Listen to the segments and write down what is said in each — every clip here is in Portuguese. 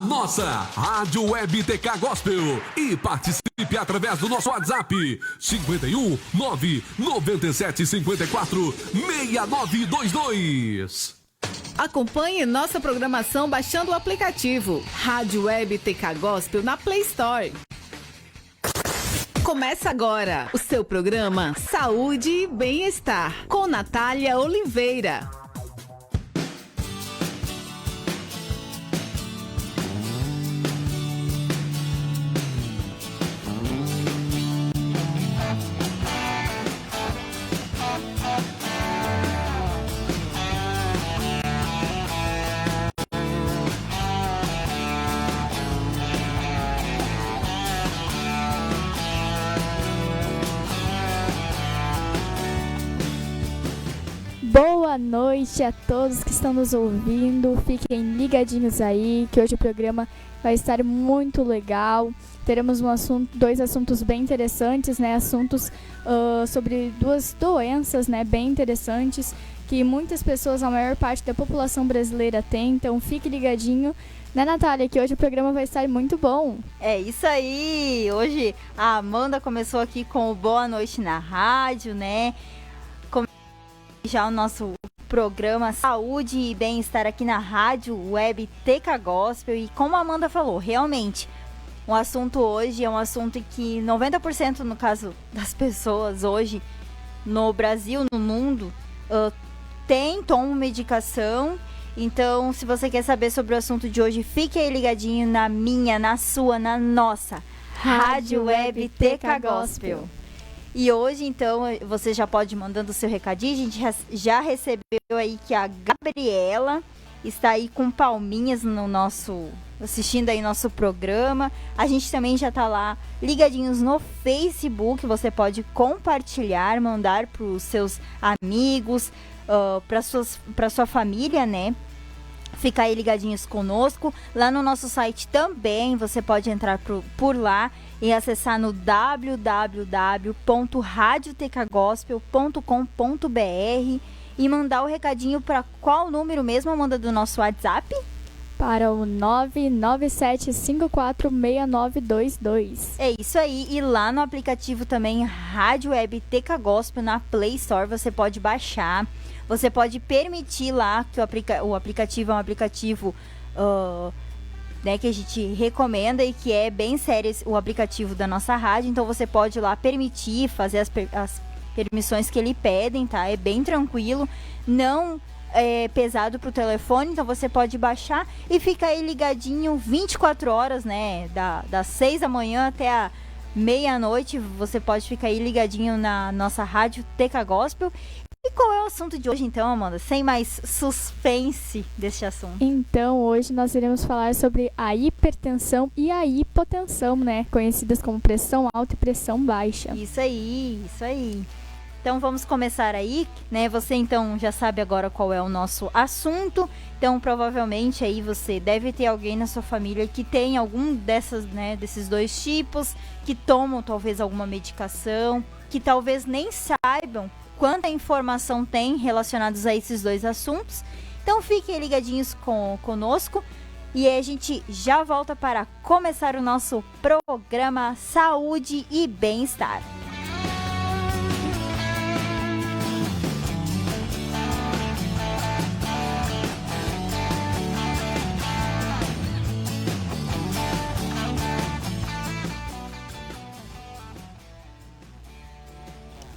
nossa Rádio Web TK Gospel e participe através do nosso WhatsApp 51 997 54 6922. Acompanhe nossa programação baixando o aplicativo Rádio Web TK Gospel na Play Store. Começa agora o seu programa Saúde e Bem-Estar com Natália Oliveira. Boa noite a todos que estão nos ouvindo, fiquem ligadinhos aí, que hoje o programa vai estar muito legal. Teremos dois assuntos bem interessantes, né? Assuntos sobre duas doenças, né? Bem interessantes, que muitas pessoas, a maior parte da população brasileira tem, então fique ligadinho, né, Natália, que hoje o programa vai estar muito bom. É isso aí, hoje a Amanda começou aqui com o Boa Noite na Rádio, né? Já o nosso programa Saúde e Bem-Estar aqui na Rádio Web TK Gospel. E como a Amanda falou, realmente, o assunto hoje é um assunto que 90% no caso das pessoas hoje no Brasil, no mundo, tomam medicação. Então, se você quer saber sobre o assunto de hoje, fique aí ligadinho na minha, na sua, na nossa Rádio Web TK Gospel. E hoje, então, você já pode ir mandando o seu recadinho. A gente já recebeu aí que a Gabriela está aí com palminhas assistindo aí nosso programa. A gente também já está lá ligadinhos no Facebook. Você pode compartilhar, mandar para os seus amigos, para sua família, né? Ficar aí ligadinhos conosco. Lá no nosso site também você pode entrar por lá e acessar no www.radiotkgospel.com.br e mandar o recadinho para qual número mesmo, Amanda, do nosso WhatsApp? Para o 997546922. É isso aí. E lá no aplicativo também, Rádio Web TK Gospel, na Play Store, você pode baixar. Você pode permitir lá, que o aplicativo é um aplicativo né, que a gente recomenda e que é bem sério o aplicativo da nossa rádio. Então você pode ir lá permitir, fazer as permissões que ele pedem, tá? É bem tranquilo, não é pesado pro telefone, então você pode baixar e fica aí ligadinho 24 horas, né? Das 6 da manhã até a meia-noite, você pode ficar aí ligadinho na nossa rádio TK Gospel. E qual é o assunto de hoje então, Amanda? Sem mais suspense deste assunto. Então, hoje nós iremos falar sobre a hipertensão e a hipotensão, né? Conhecidas como pressão alta e pressão baixa. Isso aí. Então, vamos começar aí, né? Você, então, já sabe agora qual é o nosso assunto. Então, provavelmente, aí você deve ter alguém na sua família que tem algum desses dois tipos, que tomam, talvez, alguma medicação, que talvez nem saibam quanta informação tem relacionados a esses dois assuntos. Então fiquem ligadinhos conosco e a gente já volta para começar o nosso programa Saúde e Bem-Estar.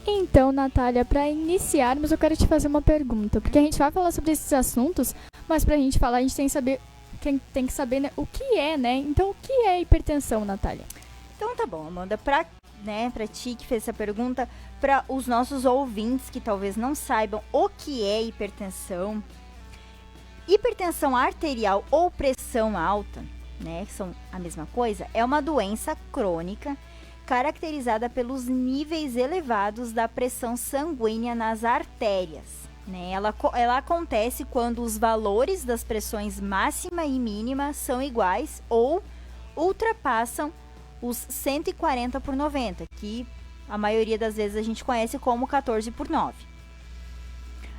Então, Natália, para iniciarmos, eu quero te fazer uma pergunta, porque a gente vai falar sobre esses assuntos, mas para a gente falar, a gente tem que saber, né, o que é, né? Então, o que é hipertensão, Natália? Então, tá bom, Amanda, pra ti que fez essa pergunta, para os nossos ouvintes que talvez não saibam o que é hipertensão, hipertensão arterial ou pressão alta, né, que são a mesma coisa, é uma doença crônica caracterizada pelos níveis elevados da pressão sanguínea nas artérias, né? Ela acontece quando os valores das pressões máxima e mínima são iguais ou ultrapassam os 140/90, que a maioria das vezes a gente conhece como 14/9.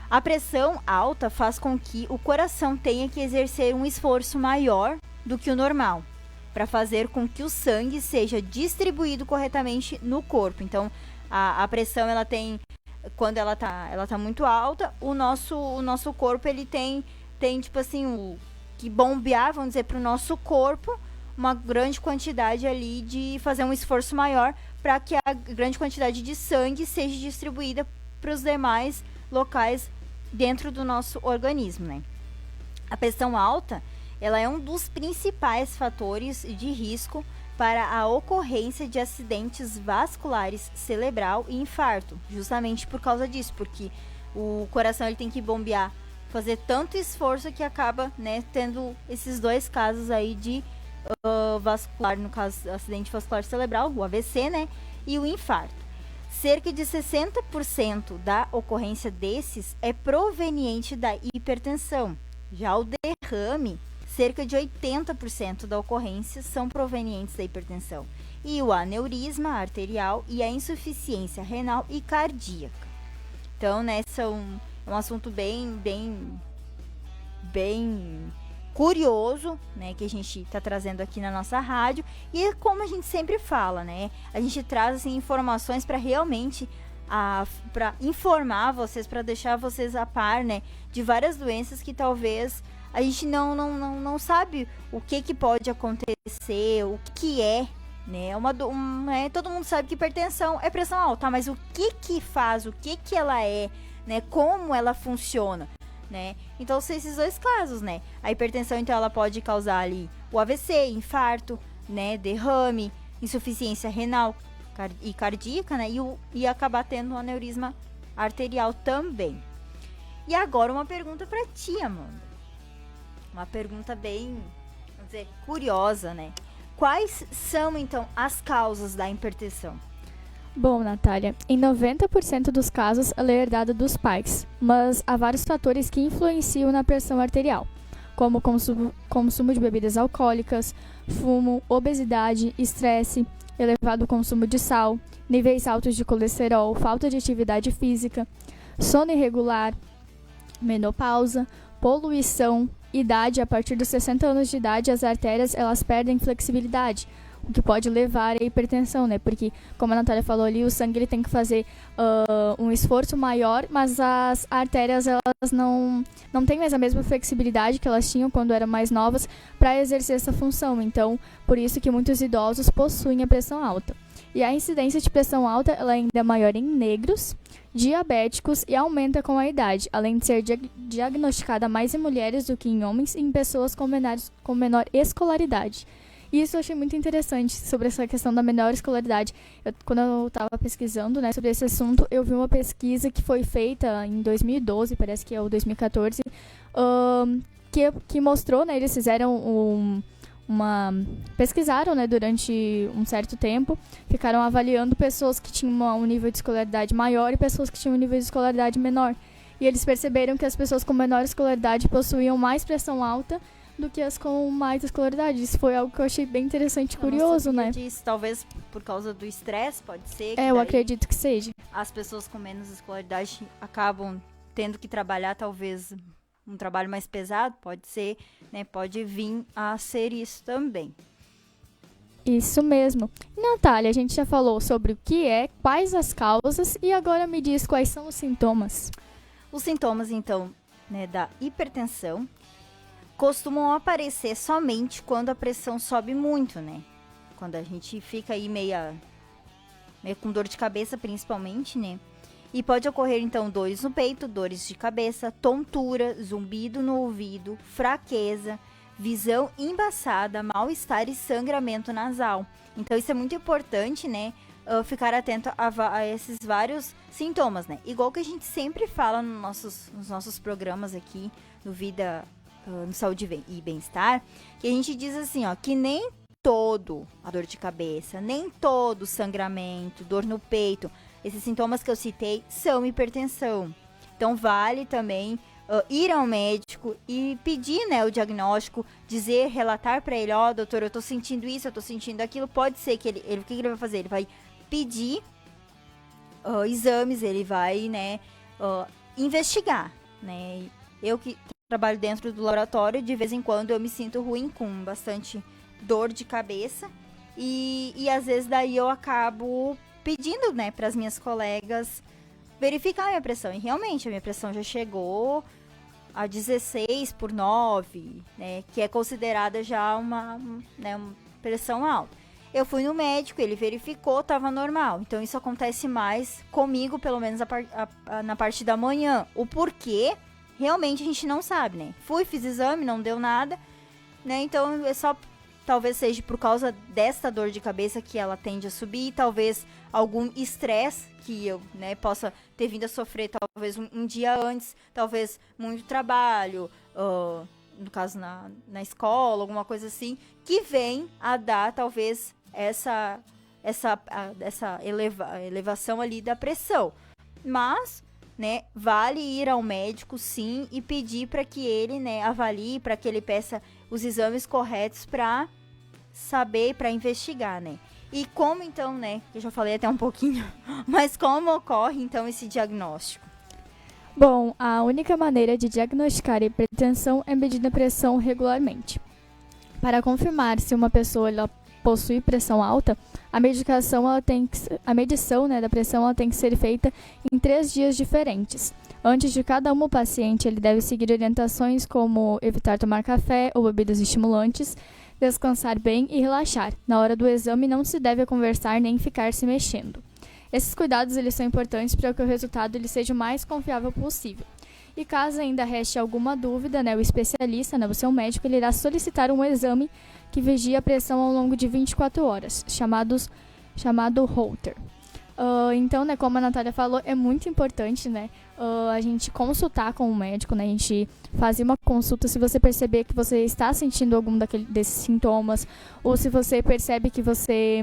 A pressão alta faz com que o coração tenha que exercer um esforço maior do que o normal, para fazer com que o sangue seja distribuído corretamente no corpo. Então, a pressão, ela tem, quando ela tá muito alta, o nosso corpo, ele tem tipo assim, que bombear, vamos dizer, para o nosso corpo, uma grande quantidade ali, de fazer um esforço maior para que a grande quantidade de sangue seja distribuída para os demais locais dentro do nosso organismo, né? A pressão alta, ela é um dos principais fatores de risco para a ocorrência de acidentes vasculares cerebral e infarto, justamente por causa disso, porque o coração, ele tem que bombear, fazer tanto esforço, que acaba, né, tendo esses dois casos aí de vascular, no caso, acidente vascular cerebral, o AVC, né, e o infarto. Cerca de 60% da ocorrência desses é proveniente da hipertensão. Já o derrame, cerca de 80% da ocorrência são provenientes da hipertensão. E o aneurisma arterial e a insuficiência renal e cardíaca. Então, né, é um assunto bem curioso, né, que a gente está trazendo aqui na nossa rádio. E é como a gente sempre fala, né, a gente traz assim, informações para realmente para informar vocês, para deixar vocês a par, né, de várias doenças que talvez a gente não sabe o que pode acontecer, o que é, né, todo mundo sabe que hipertensão é pressão alta, mas o que faz, o que ela é, né, como ela funciona, né? Então são esses dois casos, né? A hipertensão, então, ela pode causar ali o AVC, infarto, né, derrame, insuficiência renal e cardíaca, né, e acabar tendo um aneurisma arterial também. E agora uma pergunta para ti, Amanda. Uma pergunta bem, vamos dizer, curiosa, né? Quais são, então, as causas da hipertensão? Bom, Natália, em 90% dos casos ela é herdada dos pais, mas há vários fatores que influenciam na pressão arterial, como consumo de bebidas alcoólicas, fumo, obesidade, estresse, elevado consumo de sal, níveis altos de colesterol, falta de atividade física, sono irregular, menopausa, poluição, idade. A partir dos 60 anos de idade, as artérias elas perdem flexibilidade, o que pode levar à hipertensão, né? Porque, como a Natália falou ali, o sangue ele tem que fazer um esforço maior, mas as artérias elas não têm mais a mesma flexibilidade que elas tinham quando eram mais novas para exercer essa função. Então, por isso que muitos idosos possuem a pressão alta. E a incidência de pressão alta ela ainda é maior em negros, diabéticos e aumenta com a idade, além de ser diagnosticada mais em mulheres do que em homens e em pessoas com menor escolaridade. E isso eu achei muito interessante sobre essa questão da menor escolaridade. Quando eu estava pesquisando, né, sobre esse assunto, eu vi uma pesquisa que foi feita em 2012, parece que é o 2014, que mostrou, né, eles fizeram pesquisaram, né, durante um certo tempo, ficaram avaliando pessoas que tinham um nível de escolaridade maior e pessoas que tinham um nível de escolaridade menor. E eles perceberam que as pessoas com menor escolaridade possuíam mais pressão alta do que as com mais escolaridade. Isso foi algo que eu achei bem interessante e curioso, né? Disso, talvez por causa do estresse, pode ser. Eu acredito que seja. As pessoas com menos escolaridade acabam tendo que trabalhar, talvez, um trabalho mais pesado, pode ser, né? Pode vir a ser isso também. Isso mesmo. Natália, a gente já falou sobre o que é, quais as causas, e agora me diz quais são os sintomas. Os sintomas, então, né, da hipertensão costumam aparecer somente quando a pressão sobe muito, né? Quando a gente fica aí meio com dor de cabeça, principalmente, né? E pode ocorrer, então, dores no peito, dores de cabeça, tontura, zumbido no ouvido, fraqueza, visão embaçada, mal-estar e sangramento nasal. Então, isso é muito importante, né? Ficar atento a esses vários sintomas, né? Igual que a gente sempre fala nos nossos programas aqui, no Saúde e Bem-Estar, que a gente diz assim, ó, que nem todo a dor de cabeça, nem todo sangramento, dor no peito, esses sintomas que eu citei são hipertensão. Então, vale também ir ao médico e pedir, né, o diagnóstico, relatar para ele, doutor, eu tô sentindo isso, eu tô sentindo aquilo. Pode ser que ele o que ele vai fazer? Ele vai pedir exames, ele vai, né, investigar, né. Eu que trabalho dentro do laboratório, de vez em quando eu me sinto ruim, com bastante dor de cabeça. E às vezes daí eu acabo pedindo, né, para as minhas colegas verificar a minha pressão. E realmente a minha pressão já chegou a 16/9, né, que é considerada já uma pressão alta. Eu fui no médico, ele verificou, estava normal. Então isso acontece mais comigo, pelo menos na parte da manhã. O porquê, realmente a gente não sabe, né? Fiz exame, não deu nada, né? Então é só, talvez seja por causa desta dor de cabeça que ela tende a subir, talvez algum estresse que eu, né, possa ter vindo a sofrer, talvez um dia antes, talvez muito trabalho, no caso na escola, alguma coisa assim, que vem a dar talvez essa elevação ali da pressão. Mas, né, vale ir ao médico sim e pedir para que ele, né, avalie, para que ele peça os exames corretos para saber, para investigar, né? E como então, né, eu já falei até um pouquinho, mas como ocorre então esse diagnóstico? Bom, a única maneira de diagnosticar hipertensão é medir a pressão regularmente. Para confirmar se uma pessoa ela possui pressão alta, a medição, né, da pressão ela tem que ser feita em 3 dias diferentes. Antes de cada o paciente ele deve seguir orientações como evitar tomar café ou bebidas estimulantes, descansar bem e relaxar. Na hora do exame não se deve conversar nem ficar se mexendo. Esses cuidados eles são importantes para que o resultado ele seja o mais confiável possível. E caso ainda reste alguma dúvida, né, o especialista, né, o seu médico, ele irá solicitar um exame que vigia a pressão ao longo de 24 horas, chamado Holter. Então, né, como a Natália falou, é muito importante, né, a gente consultar com o médico, né, a gente fazer uma consulta se você perceber que você está sentindo algum desses sintomas, ou se você percebe que você...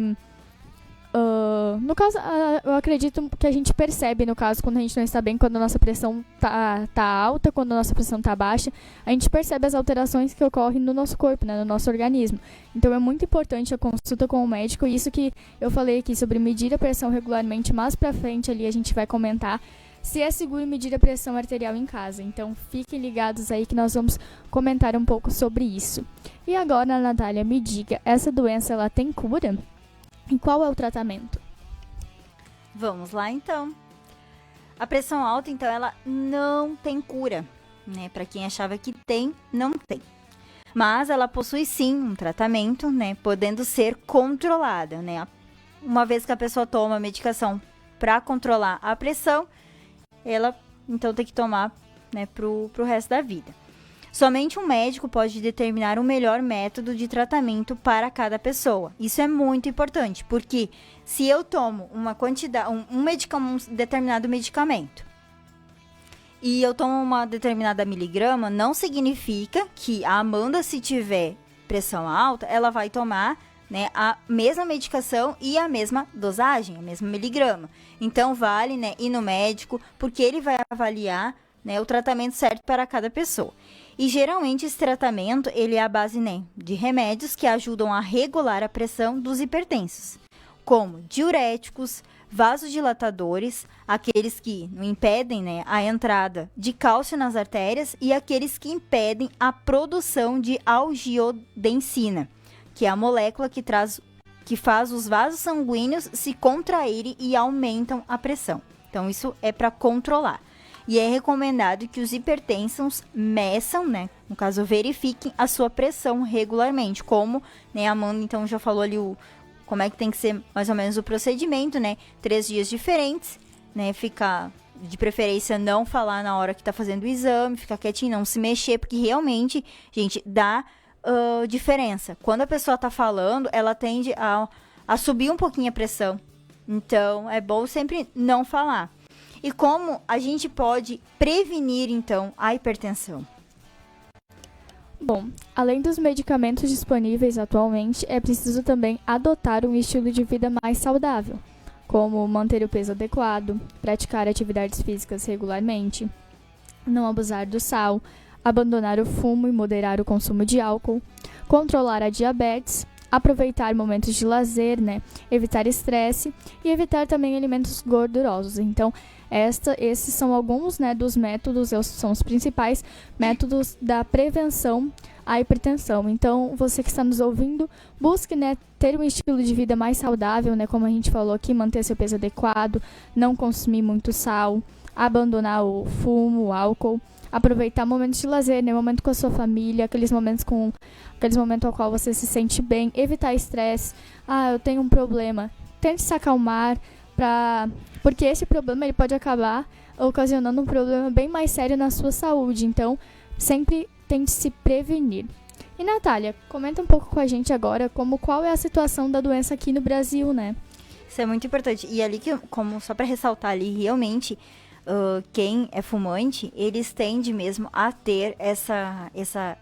no caso, eu acredito que a gente percebe, no caso, quando a gente não está bem, quando a nossa pressão tá alta, quando a nossa pressão tá baixa, a gente percebe as alterações que ocorrem no nosso corpo, né, no nosso organismo. Então é muito importante a consulta com o médico, e isso que eu falei aqui sobre medir a pressão regularmente, mais pra frente ali a gente vai comentar se é seguro medir a pressão arterial em casa. Então fiquem ligados aí que nós vamos comentar um pouco sobre isso. E agora, Natália, me diga, essa doença ela tem cura? E qual é o tratamento? Vamos lá, então. A pressão alta, então, ela não tem cura, né? Para quem achava que tem, não tem. Mas ela possui, sim, um tratamento, né? Podendo ser controlada, né? Uma vez que a pessoa toma a medicação para controlar a pressão, ela, então, tem que tomar, né, pro resto da vida. Somente um médico pode determinar o melhor método de tratamento para cada pessoa. Isso é muito importante, porque se eu tomo uma quantidade, um determinado medicamento, e eu tomo uma determinada miligrama, não significa que a Amanda, se tiver pressão alta, ela vai tomar, né, a mesma medicação e a mesma dosagem, a mesma miligrama. Então vale, né, ir no médico, porque ele vai avaliar, né, o tratamento certo para cada pessoa. E geralmente esse tratamento ele é à base, né, de remédios que ajudam a regular a pressão dos hipertensos, como diuréticos, vasodilatadores, aqueles que impedem, né, a entrada de cálcio nas artérias, e aqueles que impedem a produção de angiotensina, que é a molécula que faz os vasos sanguíneos se contraírem e aumentam a pressão. Então isso é para controlar. E é recomendado que os hipertensos meçam, né, no caso, verifiquem a sua pressão regularmente, como, né, a Amanda, então, já falou ali como é que tem que ser mais ou menos o procedimento, né, 3 dias diferentes, né, ficar, de preferência, não falar na hora que tá fazendo o exame, ficar quietinho, não se mexer, porque realmente, gente, dá diferença. Quando a pessoa tá falando, ela tende a subir um pouquinho a pressão, então, é bom sempre não falar. E como a gente pode prevenir, então, a hipertensão? Bom, além dos medicamentos disponíveis atualmente, é preciso também adotar um estilo de vida mais saudável, como manter o peso adequado, praticar atividades físicas regularmente, não abusar do sal, abandonar o fumo e moderar o consumo de álcool, controlar a diabetes, aproveitar momentos de lazer, né? Evitar estresse e evitar também alimentos gordurosos. Então, Esses são alguns, né, dos métodos, são os principais métodos da prevenção à hipertensão. Então, você que está nos ouvindo, busque, né, ter um estilo de vida mais saudável, né, como a gente falou aqui, manter seu peso adequado, não consumir muito sal, abandonar o fumo, o álcool, aproveitar momentos de lazer, né, momento com a sua família, aqueles momentos ao qual você se sente bem, evitar estresse. Eu tenho um problema. Tente se acalmar, porque esse problema ele pode acabar ocasionando um problema bem mais sério na sua saúde. Então, sempre tente se prevenir. E, Natália, comenta um pouco com a gente agora qual é a situação da doença aqui no Brasil, né? Isso é muito importante. E ali, só para ressaltar ali, realmente, quem é fumante, eles tendem mesmo a ter essa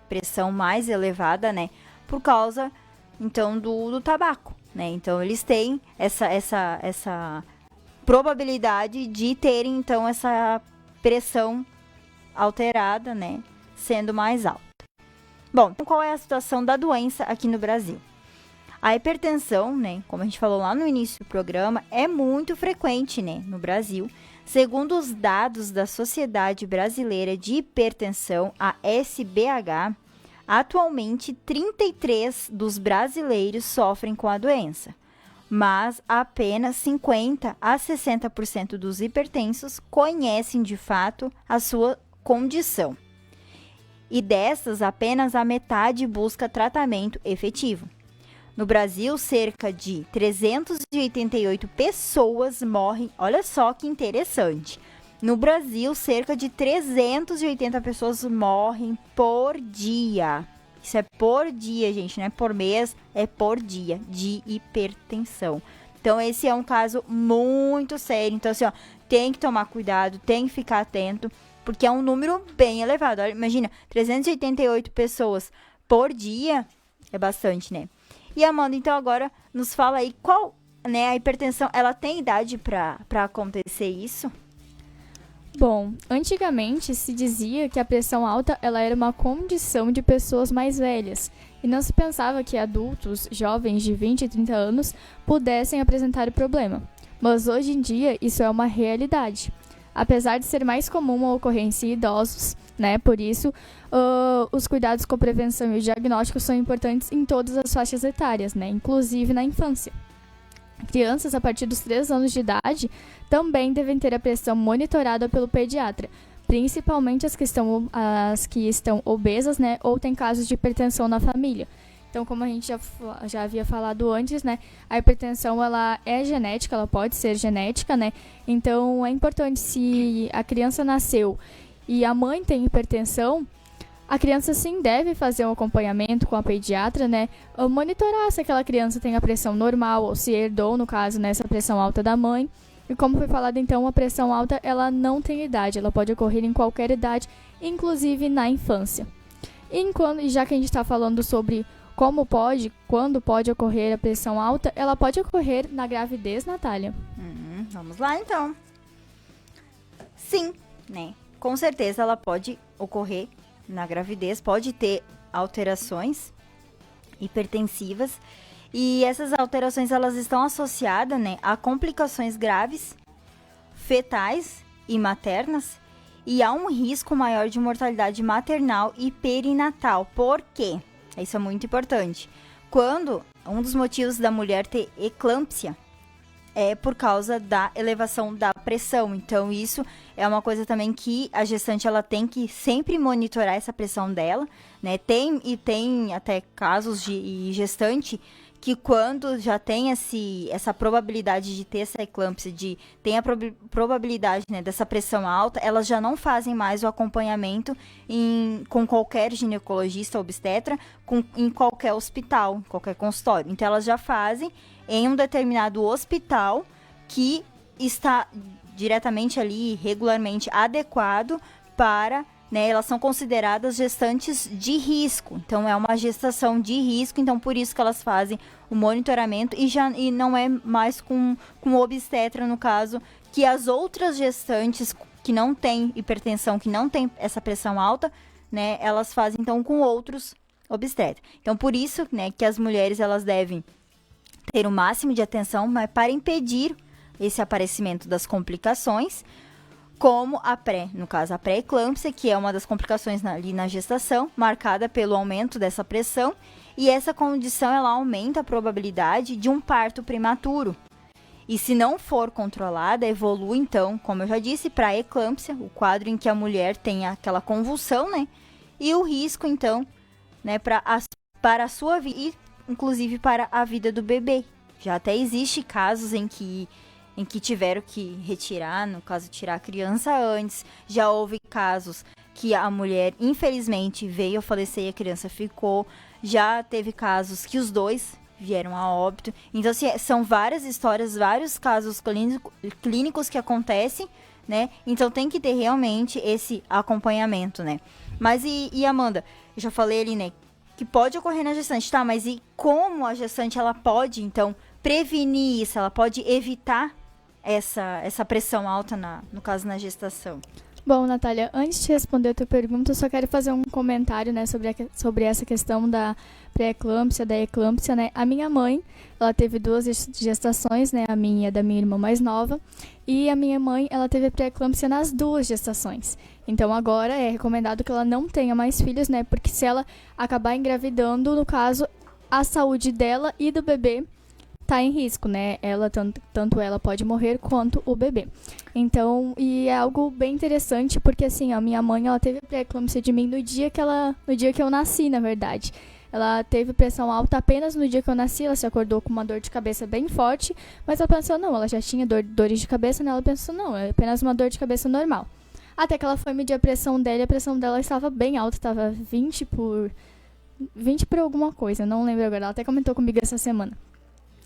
pressão mais elevada, né? Por causa, então, do tabaco, né? Então, eles têm essa probabilidade de terem, então, essa pressão alterada, né? Sendo mais alta. Bom, então qual é a situação da doença aqui no Brasil? A hipertensão, né? Como a gente falou lá no início do programa, é muito frequente, né? No Brasil. Segundo os dados da Sociedade Brasileira de Hipertensão, a SBH, atualmente 33 dos brasileiros sofrem com a doença, mas apenas 50 a 60% dos hipertensos conhecem de fato a sua condição. E dessas, apenas a metade busca tratamento efetivo. No Brasil, cerca de 388 pessoas morrem. Olha só que interessante. No Brasil, cerca de 380 pessoas morrem por dia. Isso é por dia, gente, não é por mês, é por dia, de hipertensão. Então, esse é um caso muito sério. Então, assim, tem que tomar cuidado, tem que ficar atento, porque é um número bem elevado. Olha, imagina, 388 pessoas por dia é bastante, né? E Amanda, então agora nos fala aí qual, né, a hipertensão, ela tem idade para acontecer isso? Bom, antigamente se dizia que a pressão alta ela era uma condição de pessoas mais velhas e não se pensava que adultos, jovens de 20 e 30 anos pudessem apresentar o problema. Mas hoje em dia isso é uma realidade. Apesar de ser mais comum a ocorrência em idosos, né? Por isso, os cuidados com a prevenção e o diagnóstico são importantes em todas as faixas etárias, né? Inclusive na infância. Crianças a partir dos 3 anos de idade também devem ter a pressão monitorada pelo pediatra, principalmente as que estão obesas, né? Ou têm casos de hipertensão na família. Então, como a gente já havia falado antes, né, a hipertensão ela é genética, ela pode ser genética, né? Então, é importante, se a criança nasceu e a mãe tem hipertensão, a criança sim deve fazer um acompanhamento com a pediatra, né? Monitorar se aquela criança tem a pressão normal ou se herdou, no caso, né, essa pressão alta da mãe. E como foi falado, então, a pressão alta ela não tem idade, ela pode ocorrer em qualquer idade, inclusive na infância. E já que a gente está falando sobre quando pode ocorrer a pressão alta, ela pode ocorrer na gravidez, Natália? Vamos lá, então. Sim, né? Com certeza ela pode ocorrer na gravidez, pode ter alterações hipertensivas. E essas alterações, elas estão associadas, né, a complicações graves, fetais e maternas, e há um risco maior de mortalidade maternal e perinatal. Por quê? Isso é muito importante. Quando um dos motivos da mulher ter eclâmpsia é por causa da elevação da pressão. Então, isso é uma coisa também que a gestante ela tem que sempre monitorar essa pressão dela, né? Tem até casos de gestante que quando já tem essa probabilidade de ter essa eclâmpsia, tem a probabilidade, né, dessa pressão alta, elas já não fazem mais o acompanhamento com qualquer ginecologista ou obstetra, em qualquer hospital, em qualquer consultório. Então, elas já fazem em um determinado hospital que está diretamente ali, regularmente adequado para... né, elas são consideradas gestantes de risco, então é uma gestação de risco, então por isso que elas fazem o monitoramento e não é mais com o obstetra, no caso, que as outras gestantes que não têm hipertensão, que não têm essa pressão alta, né, elas fazem então com outros obstetras. Então por isso, né, que as mulheres elas devem ter o máximo de atenção, mas para impedir esse aparecimento das complicações, como no caso a pré-eclâmpsia, que é uma das complicações ali na gestação, marcada pelo aumento dessa pressão, e essa condição ela aumenta a probabilidade de um parto prematuro. E se não for controlada, evolui então, como eu já disse, para a eclâmpsia, o quadro em que a mulher tem aquela convulsão, né? E o risco então, né, para a sua vida e inclusive para a vida do bebê. Já até existe casos em que tiveram que retirar, no caso, tirar a criança antes. Já houve casos que a mulher, infelizmente, veio a falecer e a criança ficou. Já teve casos que os dois vieram a óbito. Então, assim, são várias histórias, vários casos clínicos que acontecem, né? Então, tem que ter realmente esse acompanhamento, né? Mas, e Amanda, eu já falei ali, né, que pode ocorrer na gestante, tá? Mas e como a gestante, ela pode, então, prevenir isso? Ela pode evitar essa pressão alta, no caso, na gestação? Bom, Natália, antes de responder a tua pergunta, eu só quero fazer um comentário, né, sobre essa questão da pré-eclâmpsia, da eclâmpsia, né? A minha mãe, ela teve 2 gestações, né, a minha e a da minha irmã mais nova, e a minha mãe, ela teve pré-eclâmpsia nas 2 gestações. Então, agora é recomendado que ela não tenha mais filhos, né, porque se ela acabar engravidando, no caso, a saúde dela e do bebê tá em risco, né? Ela, tanto ela pode morrer quanto o bebê. Então, e é algo bem interessante, porque assim, a minha mãe, ela teve pré-eclâmpsia de mim no dia que eu nasci, na verdade. Ela teve pressão alta apenas no dia que eu nasci, ela se acordou com uma dor de cabeça bem forte, mas ela pensou, não, ela já tinha dores de cabeça, né? Ela pensou, não, é apenas uma dor de cabeça normal. Até que ela foi medir a pressão dela, e a pressão dela estava bem alta, estava 20 por alguma coisa, não lembro agora, ela até comentou comigo essa semana.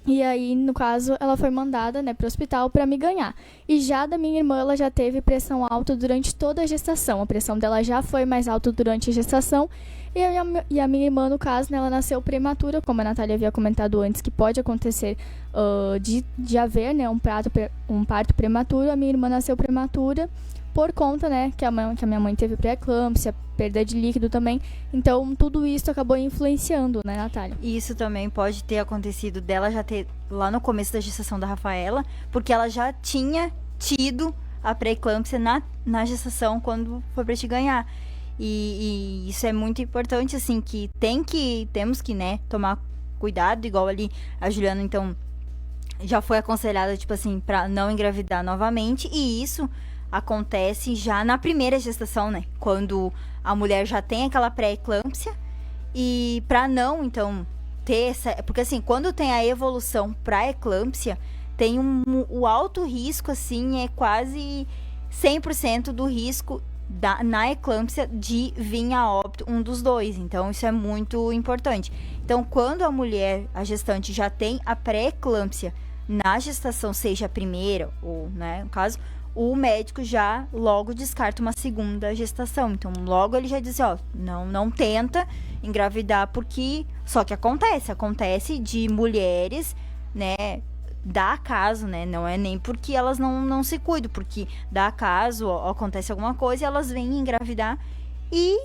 E aí, no caso, ela foi mandada, né, para o hospital para me ganhar. E já da minha irmã, ela já teve pressão alta durante toda a gestação. A pressão dela já foi mais alta durante a gestação. E a minha irmã, no caso, né, ela nasceu prematura, como a Natália havia comentado antes, que pode acontecer de haver, né, um parto prematuro. A minha irmã nasceu prematura por conta, né, que a minha mãe teve pré-eclâmpsia, perda de líquido também. Então, tudo isso acabou influenciando, né, Natália? Isso também pode ter acontecido dela já ter, lá no começo da gestação da Rafaela, porque ela já tinha tido a pré-eclâmpsia na gestação quando foi para te ganhar. E isso é muito importante, assim, que temos que, né, tomar cuidado, igual ali a Juliana, então, já foi aconselhada, tipo assim, para não engravidar novamente, e isso acontece já na primeira gestação, né? Quando a mulher já tem aquela pré-eclâmpsia, e para não, então, ter essa... Porque, assim, quando tem a evolução para eclâmpsia, tem o alto risco, assim, é quase 100% do risco na eclâmpsia de vir a óbito um dos dois. Então, isso é muito importante. Então, quando a gestante já tem a pré-eclâmpsia na gestação, seja a primeira, ou, né, no caso, o médico já logo descarta uma segunda gestação. Então, logo ele já diz, não tenta engravidar, porque... Só que acontece de mulheres, né, dá caso, né, não é nem porque elas não se cuidam, porque dá caso, acontece alguma coisa e elas vêm engravidar e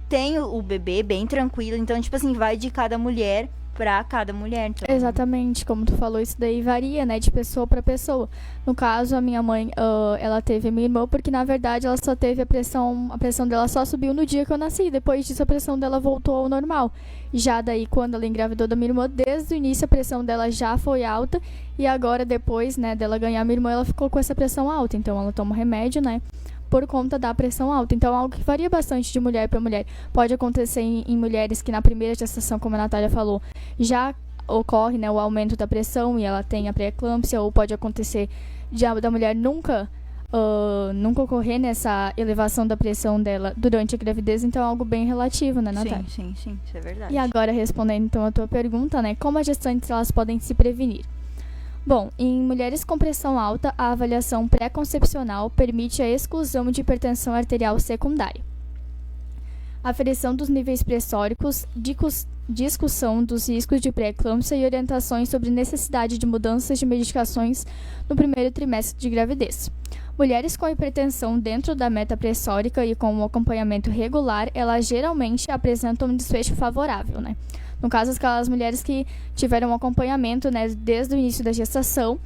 tem o bebê bem tranquilo. Então, tipo assim, vai de cada mulher para cada mulher. Então... Exatamente, como tu falou, isso daí varia, né, de pessoa para pessoa. No caso, a minha mãe, ela teve a minha irmã porque, na verdade, ela só teve a pressão dela só subiu no dia que eu nasci. Depois disso, a pressão dela voltou ao normal. Já daí, quando ela engravidou da minha irmã, desde o início a pressão dela já foi alta, e agora, depois, né, dela ganhar a minha irmã, ela ficou com essa pressão alta. Então, ela toma remédio, né, por conta da pressão alta. Então, é algo que varia bastante de mulher para mulher. Pode acontecer em mulheres que na primeira gestação, como a Natália falou, já ocorre, né, o aumento da pressão e ela tem a pré-eclâmpsia, ou pode acontecer da mulher nunca ocorrer nessa elevação da pressão dela durante a gravidez. Então, é algo bem relativo, né, Natália? Sim, isso é verdade. E agora, respondendo então a tua pergunta, né, como as gestantes elas podem se prevenir? Bom, em mulheres com pressão alta, a avaliação pré-concepcional permite a exclusão de hipertensão arterial secundária, aferição dos níveis pressóricos, discussão dos riscos de pré-eclâmpsia e orientações sobre necessidade de mudanças de medicações no primeiro trimestre de gravidez. Mulheres com hipertensão dentro da meta pressórica e com um acompanhamento regular, elas geralmente apresentam um desfecho favorável, né? No caso, aquelas mulheres que tiveram um acompanhamento, né, desde o início da gestação,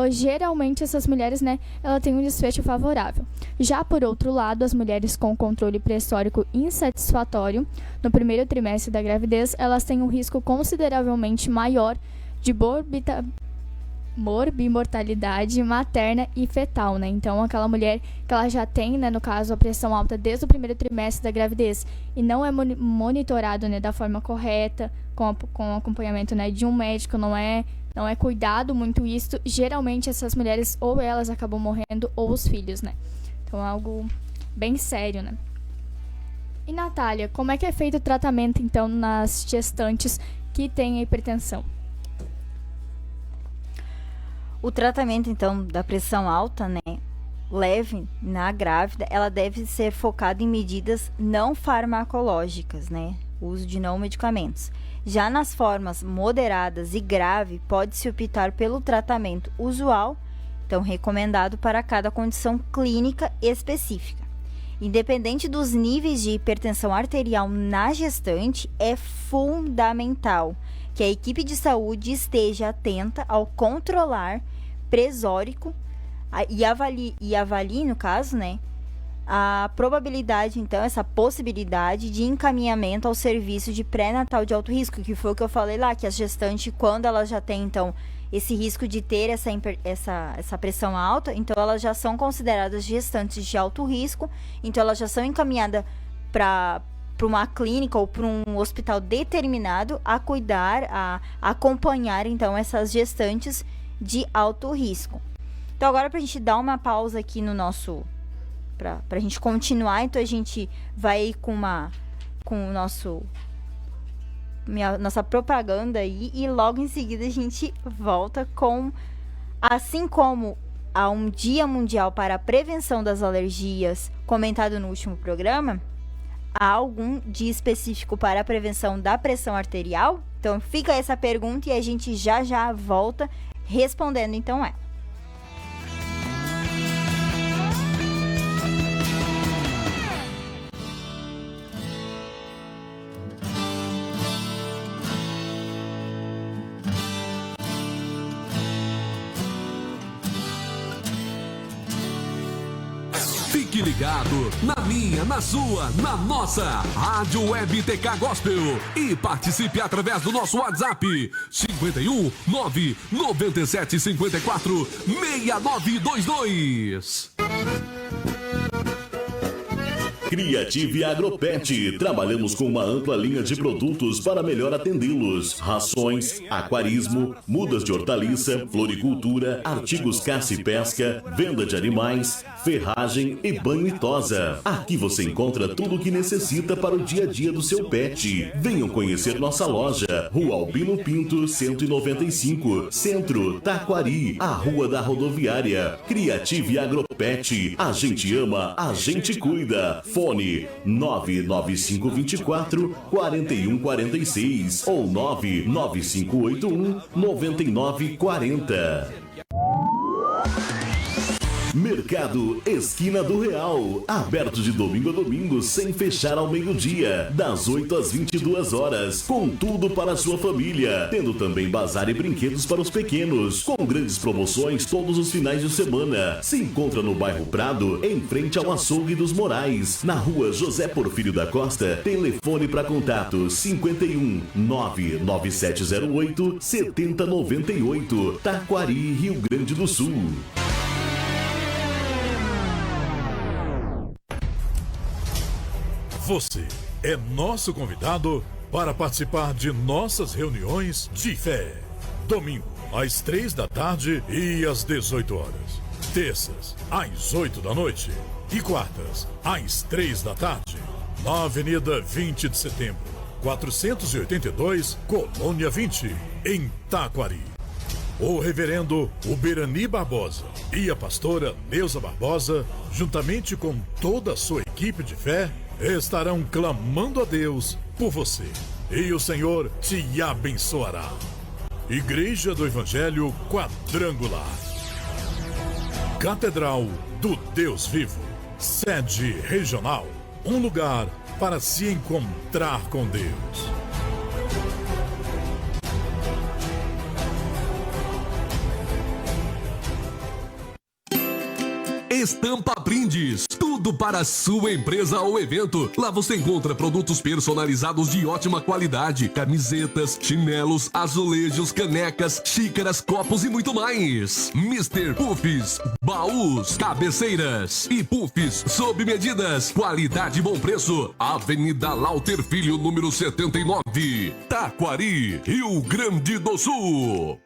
geralmente essas mulheres, né, ela tem um desfecho favorável. Já por outro lado, as mulheres com controle pré-histórico insatisfatório no primeiro trimestre da gravidez, elas têm um risco consideravelmente maior de morbimortalidade materna e fetal, né? Então, aquela mulher que ela já tem, né, no caso, a pressão alta desde o primeiro trimestre da gravidez e não é monitorado, né, da forma correta, com acompanhamento, né, de um médico, não é cuidado muito isso, geralmente essas mulheres ou elas acabam morrendo ou os filhos, né? Então, é algo bem sério, né? E, Natália, como é que é feito o tratamento, então, nas gestantes que têm hipertensão? O tratamento, então, da pressão alta, né, leve na grávida, ela deve ser focada em medidas não farmacológicas, né, uso de não medicamentos. Já nas formas moderadas e grave, pode-se optar pelo tratamento usual, então recomendado para cada condição clínica específica. Independente dos níveis de hipertensão arterial na gestante, é fundamental que a equipe de saúde esteja atenta ao controlar presórico e avalie, no caso, né, a probabilidade, então, essa possibilidade de encaminhamento ao serviço de pré-natal de alto risco, que foi o que eu falei lá, que a gestante, quando ela já tem, então, esse risco de ter essa pressão alta, então elas já são consideradas gestantes de alto risco, então elas já são encaminhadas para uma clínica ou para um hospital determinado a cuidar, a acompanhar, então, essas gestantes de alto risco. Então, agora, para a gente dar uma pausa aqui no nosso... Para a gente continuar, então a gente vai com nossa propaganda aí, e logo em seguida a gente volta com, assim como há um Dia Mundial para a Prevenção das Alergias, comentado no último programa, há algum dia específico para a prevenção da pressão arterial? Então fica essa pergunta e a gente já volta respondendo então ela. Fique ligado na minha, na sua, na nossa Rádio Web TK Gospel e participe através do nosso WhatsApp 51 997 54 6922. Criative Agropet. Trabalhamos com uma ampla linha de produtos para melhor atendê-los. Rações, aquarismo, mudas de hortaliça, floricultura, artigos caça e pesca, venda de animais, ferragem e banho e tosa. Aqui você encontra tudo o que necessita para o dia a dia do seu pet. Venham conhecer nossa loja. Rua Albino Pinto, 195, Centro, Taquari, a Rua da Rodoviária. Criative Agropet. A gente ama, a gente cuida. Fone 99524 4146 ou 99581 9940. Mercado Esquina do Real, aberto de domingo a domingo, sem fechar ao meio-dia, das 8 às 22 horas, com tudo para a sua família, tendo também bazar e brinquedos para os pequenos, com grandes promoções todos os finais de semana. Se encontra no bairro Prado, em frente ao Açougue dos Morais, na rua José Porfírio da Costa. Telefone para contato 51 99708 7098, Taquari, Rio Grande do Sul. Você é nosso convidado para participar de nossas reuniões de fé. Domingo, às 3 da tarde e às 18 horas. Terças, às 8 da noite. E quartas, às 3 da tarde. Na Avenida 20 de Setembro, 482, Colônia 20, em Taquari. O reverendo Uberani Barbosa e a pastora Neuza Barbosa, juntamente com toda a sua equipe de fé, estarão clamando a Deus por você, e o Senhor te abençoará. Igreja do Evangelho Quadrangular, Catedral do Deus Vivo, sede regional, um lugar para se encontrar com Deus. Estampa Brindes, tudo para a sua empresa ou evento. Lá você encontra produtos personalizados de ótima qualidade, camisetas, chinelos, azulejos, canecas, xícaras, copos e muito mais. Mr. Puffs, baús, cabeceiras e puffs sob medidas, qualidade e bom preço. Avenida Lauter Filho, número 79, Taquari, Rio Grande do Sul.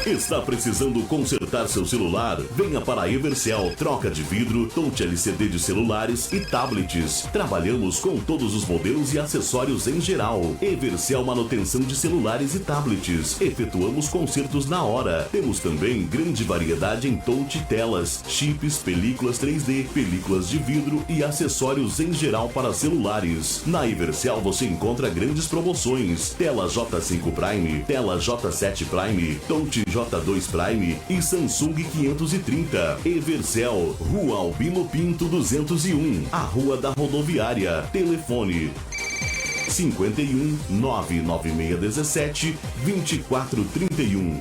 Está precisando consertar seu celular? Venha para a Evercel, troca de vidro, touch LCD de celulares e tablets. Trabalhamos com todos os modelos e acessórios em geral. Evercel manutenção de celulares e tablets. Efetuamos consertos na hora. Temos também grande variedade em touch telas, chips, películas 3D, películas de vidro e acessórios em geral para celulares. Na Evercel você encontra grandes promoções. Tela J5 Prime, tela J7 Prime, touch J2 Prime e Samsung 530. Evercel, Rua Albino Pinto 201, a Rua da Rodoviária. Telefone 51 99617 2431.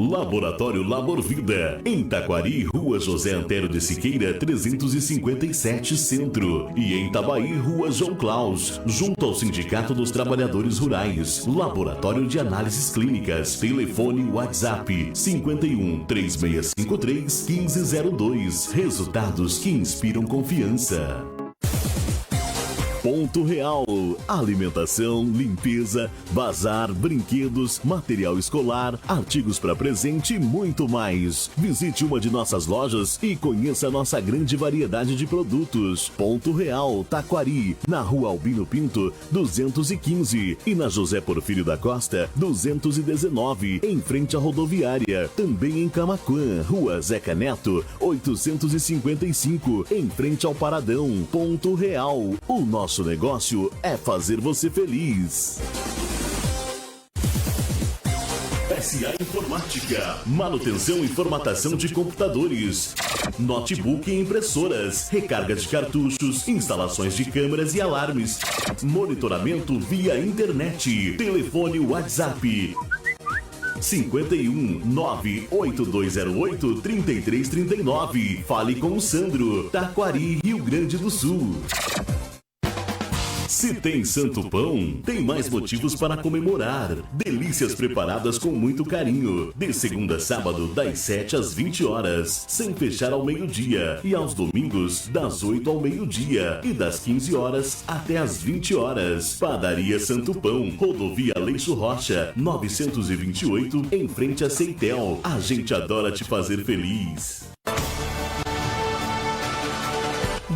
Laboratório Labor Vida, em Taquari, Rua José Antero de Siqueira, 357 Centro. E em Itabaí, Rua João Claus, junto ao Sindicato dos Trabalhadores Rurais. Laboratório de Análises Clínicas. Telefone WhatsApp 51 3653 1502. Resultados que inspiram confiança. Ponto Real, alimentação, limpeza, bazar, brinquedos, material escolar, artigos para presente e muito mais. Visite uma de nossas lojas e conheça a nossa grande variedade de produtos. Ponto Real, Taquari, na Rua Albino Pinto, 215 e na José Porfírio da Costa, 219, em frente à rodoviária. Também em Camaquã, Rua Zeca Neto, 855, em frente ao Paradão. Ponto Real, o nosso negócio é fazer você feliz. SA Informática, manutenção e formatação de computadores, notebook e impressoras, recarga de cartuchos, instalações de câmeras e alarmes, monitoramento via internet, telefone WhatsApp 51 98208 3339. Fale com o Sandro, Taquari, Rio Grande do Sul. Se tem Santo Pão, tem mais motivos para comemorar. Delícias preparadas com muito carinho. De segunda a sábado, das 7 às 20 horas, sem fechar ao meio-dia. E aos domingos, das 8 ao meio-dia. E das 15 horas até às 20 horas. Padaria Santo Pão, Rodovia Aleixo Rocha, 928, em frente a Ceitel. A gente adora te fazer feliz.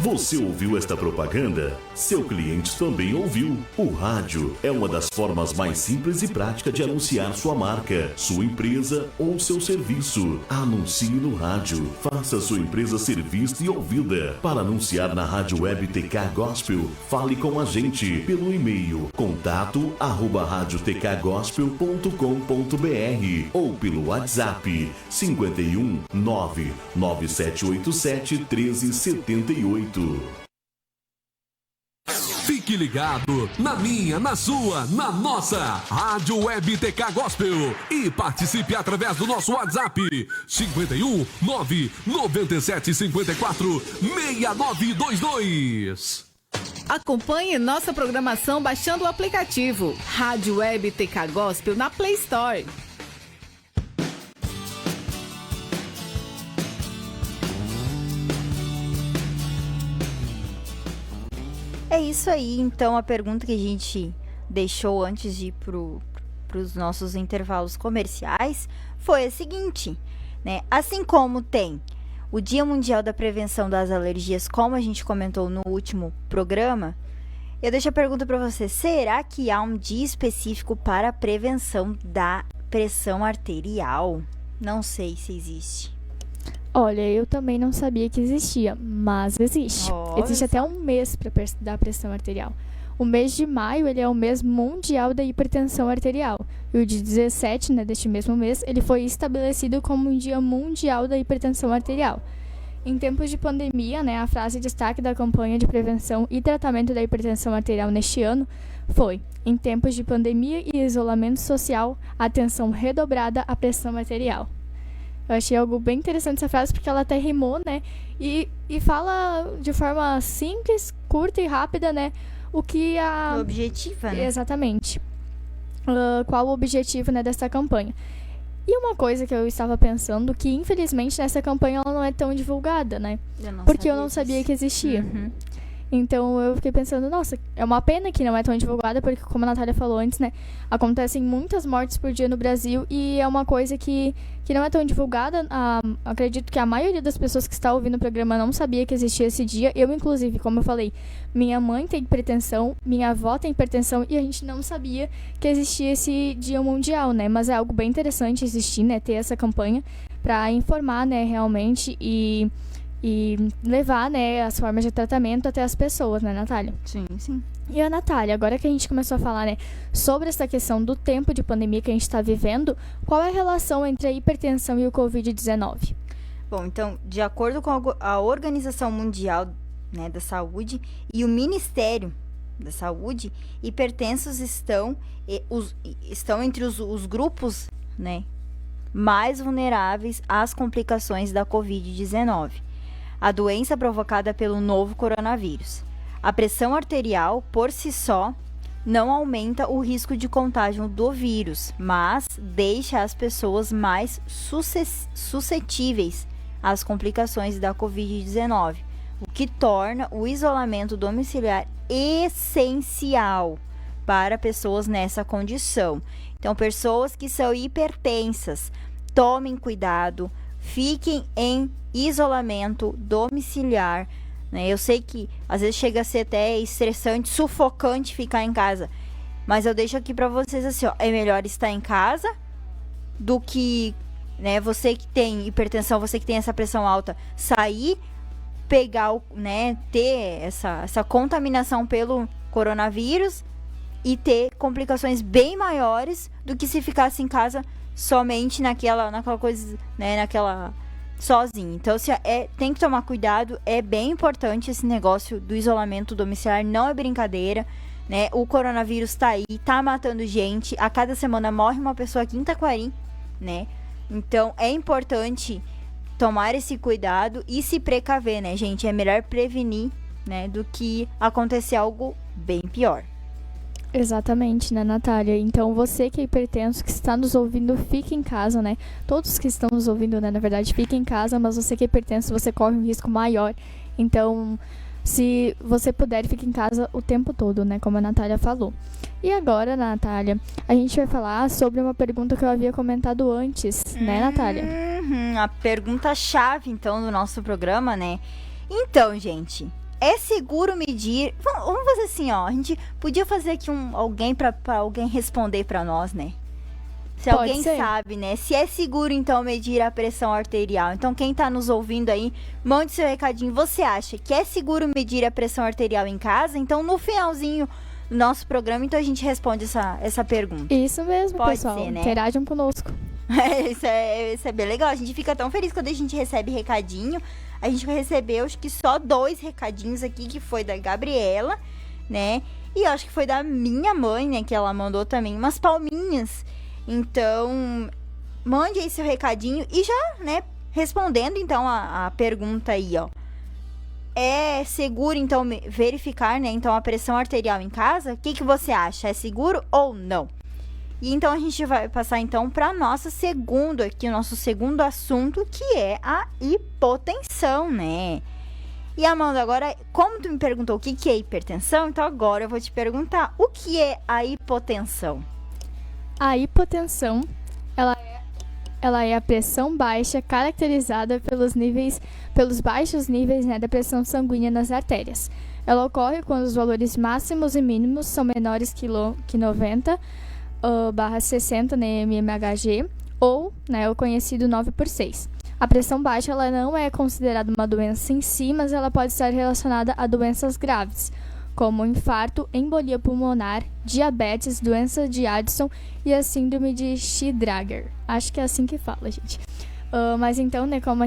Você ouviu esta propaganda? Seu cliente também ouviu. O rádio é uma das formas mais simples e prática de anunciar sua marca, sua empresa ou seu serviço. Anuncie no rádio. Faça sua empresa ser vista e ouvida. Para anunciar na Rádio Web TK Gospel, fale com a gente pelo e-mail contato@radiotkgospel.com.br ou pelo WhatsApp 51 99787 1378. Fique ligado na minha, na sua, na nossa Rádio Web TK Gospel e participe através do nosso WhatsApp 51 997 54 6922. Acompanhe nossa programação baixando o aplicativo Rádio Web TK Gospel na Play Store. É isso aí, então a pergunta que a gente deixou antes de ir para os nossos intervalos comerciais foi a seguinte, né? Assim como tem o Dia Mundial da Prevenção das Alergias, como a gente comentou no último programa, eu deixo a pergunta para você: será que há um dia específico para a prevenção da pressão arterial? Não sei se existe. Olha, eu também não sabia que existia, mas existe. Existe até um mês para da pressão arterial. O mês de maio, ele é o mês mundial da hipertensão arterial. E o de 17, deste mesmo mês, ele foi estabelecido como um dia mundial da hipertensão arterial. Em tempos de pandemia, né, a frase destaque da campanha de prevenção e tratamento da hipertensão arterial neste ano foi: em tempos de pandemia e isolamento social, atenção redobrada à pressão arterial. Eu achei algo bem interessante essa frase, porque ela até rimou, né, e fala de forma simples, curta e rápida, né, o que a... Objetiva, né? Exatamente. Qual o objetivo, né, dessa campanha. E uma coisa que eu estava pensando, que infelizmente nessa campanha ela não é tão divulgada, né? Porque eu não sabia que existia. Uhum. Então eu fiquei pensando, nossa, é uma pena que não é tão divulgada, porque como a Natália falou antes, né, acontecem muitas mortes por dia no Brasil e é uma coisa que não é tão divulgada. Acredito que a maioria das pessoas que está ouvindo o programa não sabia que existia esse dia. Eu, inclusive, como eu falei, minha mãe tem hipertensão, minha avó tem hipertensão e a gente não sabia que existia esse dia mundial, né? Mas é algo bem interessante existir, né, ter essa campanha para informar, né, realmente e levar, né, as formas de tratamento até as pessoas, né, Natália? Sim, sim. E a Natália, agora que a gente começou a falar, né, sobre essa questão do tempo de pandemia que a gente está vivendo, qual é a relação entre a hipertensão e o Covid-19? Bom, então, de acordo com a Organização Mundial, né, da Saúde e o Ministério da Saúde, hipertensos estão entre os grupos, né, mais vulneráveis às complicações da Covid-19. A doença provocada pelo novo coronavírus. A pressão arterial, por si só, não aumenta o risco de contágio do vírus, mas deixa as pessoas mais suscetíveis às complicações da Covid-19, o que torna o isolamento domiciliar essencial para pessoas nessa condição. Então, pessoas que são hipertensas, tomem cuidado, fiquem em isolamento domiciliar, né? Eu sei que às vezes chega a ser até estressante, sufocante ficar em casa, mas eu deixo aqui para vocês assim, ó, é melhor estar em casa do que, né, você que tem hipertensão, você que tem essa pressão alta, sair, pegar, né, ter essa contaminação pelo coronavírus e ter complicações bem maiores do que se ficasse em casa somente naquela coisa, né, sozinho. Então, tem que tomar cuidado, é bem importante esse negócio do isolamento domiciliar, não é brincadeira, né? O coronavírus tá aí, tá matando gente, a cada semana morre uma pessoa aqui em Taquari, né? Então, é importante tomar esse cuidado e se precaver, né, gente? É melhor prevenir, né, do que acontecer algo bem pior. Exatamente, né, Natália? Então, você que é hipertenso, que está nos ouvindo, fique em casa, né? Todos que estão nos ouvindo, né, na verdade, fiquem em casa, mas você que é hipertenso, você corre um risco maior. Então, se você puder, fique em casa o tempo todo, né, como a Natália falou. E agora, Natália, a gente vai falar sobre uma pergunta que eu havia comentado antes, né, Natália? A pergunta-chave, então, do nosso programa, né? Então, gente... É seguro medir... Vamos fazer assim, ó. A gente podia fazer aqui alguém pra alguém responder pra nós, né? Se Pode alguém ser. sabe, né? Se é seguro, então, medir a pressão arterial. Então, quem tá nos ouvindo aí, mande seu recadinho. Você acha que é seguro medir a pressão arterial em casa? Então, no finalzinho do nosso programa, então a gente responde essa pergunta. Isso mesmo, Pode pessoal. ser, né? Interajam conosco. Isso é bem legal. A gente fica tão feliz quando a gente recebe recadinho. A gente recebeu, acho que só 2 recadinhos aqui, que foi da Gabriela, né? E acho que foi da minha mãe, né? Que ela mandou também umas palminhas. Então, mande aí seu recadinho. E já, né? Respondendo, então, a pergunta aí, ó. É seguro, então, verificar, né? Então, a pressão arterial em casa? O que você acha? É seguro ou não? E então a gente vai passar então para o nosso segundo assunto, que é a hipotensão, né? E Amanda, agora, como tu me perguntou o que é hipertensão, então agora eu vou te perguntar, o que é a hipotensão? A hipotensão, ela é a pressão baixa caracterizada pelos baixos níveis, né, da pressão sanguínea nas artérias. Ela ocorre quando os valores máximos e mínimos são menores que 90/60, né, mmHg, ou, né, o conhecido 9/6. A pressão baixa ela não é considerada uma doença em si, mas ela pode estar relacionada a doenças graves, como infarto, embolia pulmonar, diabetes, doença de Addison e a síndrome de Schidrager. Acho que é assim que fala, gente. Mas então, né, como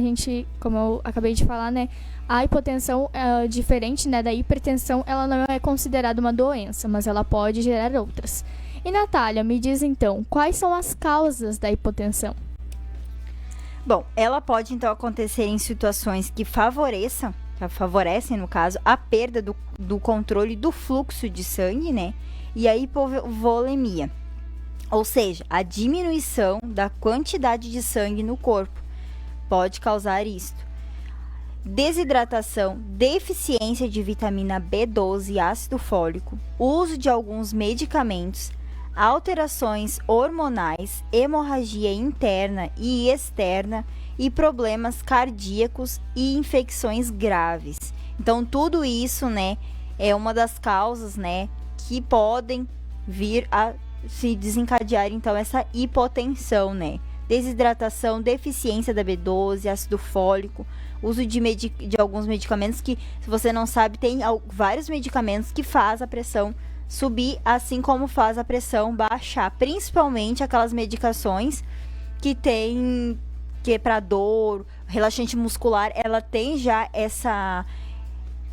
eu acabei de falar, né, a hipotensão é diferente, né, da hipertensão, ela não é considerada uma doença, mas ela pode gerar outras. E Natália, me diz então, quais são as causas da hipotensão? Bom, ela pode então acontecer em situações que favorecem, no caso, a perda do controle do fluxo de sangue, né, e a hipovolemia. Ou seja, a diminuição da quantidade de sangue no corpo pode causar isto. Desidratação, deficiência de vitamina B12 e ácido fólico, uso de alguns medicamentos, alterações hormonais, hemorragia interna e externa e problemas cardíacos e infecções graves. Então, tudo isso, né, é uma das causas, né, que podem vir a se desencadear, então, essa hipotensão, né? Desidratação, deficiência da B12, ácido fólico, uso de alguns medicamentos que, se você não sabe, tem vários medicamentos que faz a pressão subir, assim como faz a pressão baixar, principalmente aquelas medicações que é para dor, relaxante muscular, ela tem já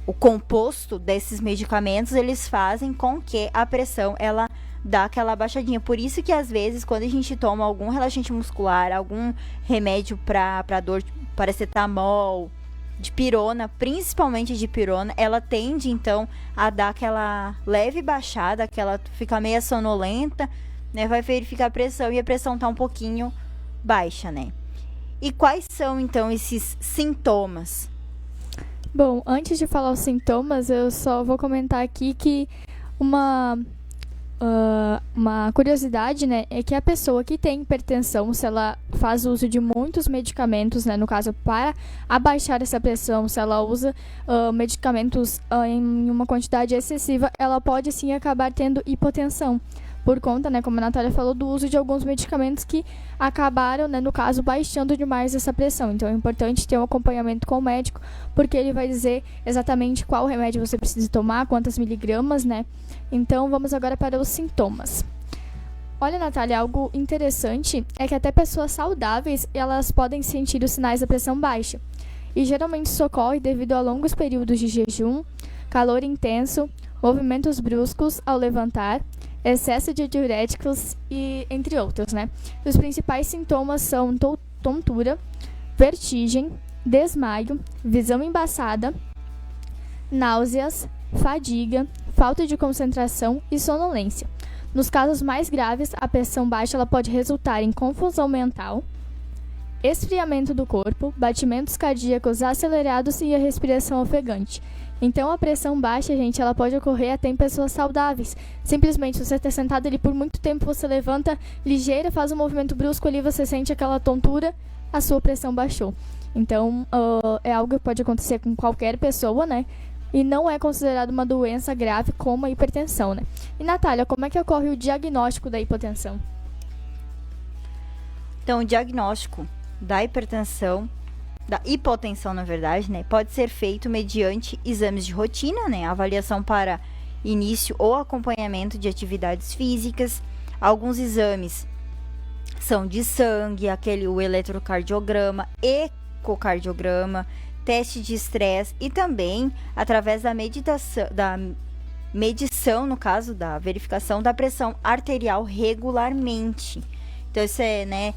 o composto desses medicamentos, eles fazem com que a pressão, ela dá aquela baixadinha. Por isso que às vezes quando a gente toma algum relaxante muscular, algum remédio para dor, paracetamol, dipirona, principalmente dipirona, ela tende então a dar aquela leve baixada, aquela fica meio sonolenta, né? Vai verificar a pressão e a pressão tá um pouquinho baixa, né? E quais são então esses sintomas? Bom, antes de falar os sintomas, eu só vou comentar aqui que uma curiosidade, né, é que a pessoa que tem hipertensão, se ela faz uso de muitos medicamentos, né, no caso, para abaixar essa pressão, se ela usa medicamentos em uma quantidade excessiva, ela pode sim acabar tendo hipotensão. Por conta, né, como a Natália falou, do uso de alguns medicamentos que acabaram, né, no caso, baixando demais essa pressão. Então é importante ter um acompanhamento com o médico, porque ele vai dizer exatamente qual remédio você precisa tomar, quantas miligramas, né? Então vamos agora para os sintomas. Olha, Natália, algo interessante é que até pessoas saudáveis, elas podem sentir os sinais da pressão baixa. E geralmente isso ocorre devido a longos períodos de jejum, calor intenso, movimentos bruscos ao levantar, excesso de diuréticos e entre outros, né? Os principais sintomas são tontura, vertigem, desmaio, visão embaçada, náuseas, fadiga, falta de concentração e sonolência. Nos casos mais graves, a pressão baixa ela pode resultar em confusão mental, esfriamento do corpo, batimentos cardíacos acelerados e a respiração ofegante. Então, a pressão baixa, gente, ela pode ocorrer até em pessoas saudáveis. Simplesmente, se você está sentado ali por muito tempo, você levanta ligeira, faz um movimento brusco ali, você sente aquela tontura, a sua pressão baixou. Então, é algo que pode acontecer com qualquer pessoa, né? E não é considerado uma doença grave como a hipertensão, né? E, Natália, como é que ocorre o diagnóstico da hipotensão? Então, o diagnóstico da hipotensão, na verdade, né, pode ser feito mediante exames de rotina, né, avaliação para início ou acompanhamento de atividades físicas. Alguns exames são de sangue, o eletrocardiograma, ecocardiograma, teste de estresse e também através da medição, no caso da verificação da pressão arterial regularmente. Então, isso é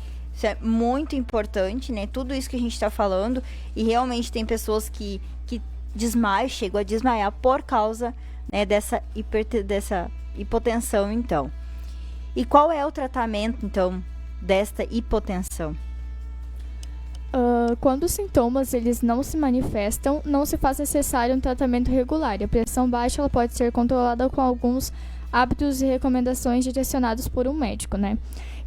muito importante, né? Tudo isso que a gente está falando, e realmente tem pessoas que chegam a desmaiar por causa, né, dessa hipotensão, então. E qual é o tratamento, então, desta hipotensão? Quando os sintomas eles não se manifestam, não se faz necessário um tratamento regular. E a pressão baixa ela pode ser controlada com alguns hábitos e recomendações direcionados por um médico, né?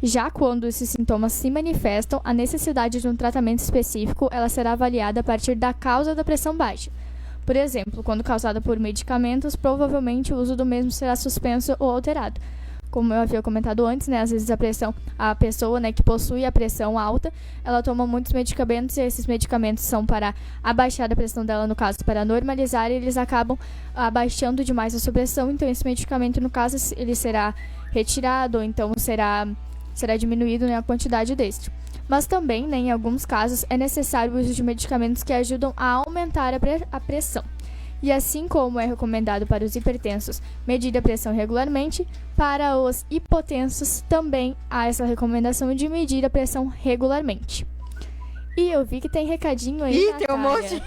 Já quando esses sintomas se manifestam, a necessidade de um tratamento específico ela será avaliada a partir da causa da pressão baixa. Por exemplo, quando causada por medicamentos, provavelmente o uso do mesmo será suspenso ou alterado. Como eu havia comentado antes, né, às vezes a pessoa, né, que possui a pressão alta, ela toma muitos medicamentos e esses medicamentos são para abaixar a pressão dela, no caso, para normalizar, e eles acabam abaixando demais a sua pressão, então esse medicamento, no caso, ele será retirado ou então será será diminuído, né, a quantidade deste. Mas também, né, em alguns casos, é necessário o uso de medicamentos que ajudam a aumentar a pressão. E assim como é recomendado para os hipertensos medir a pressão regularmente, para os hipotensos também há essa recomendação de medir a pressão regularmente. E eu vi que tem recadinho aí, Ih, Natália. tem um monte.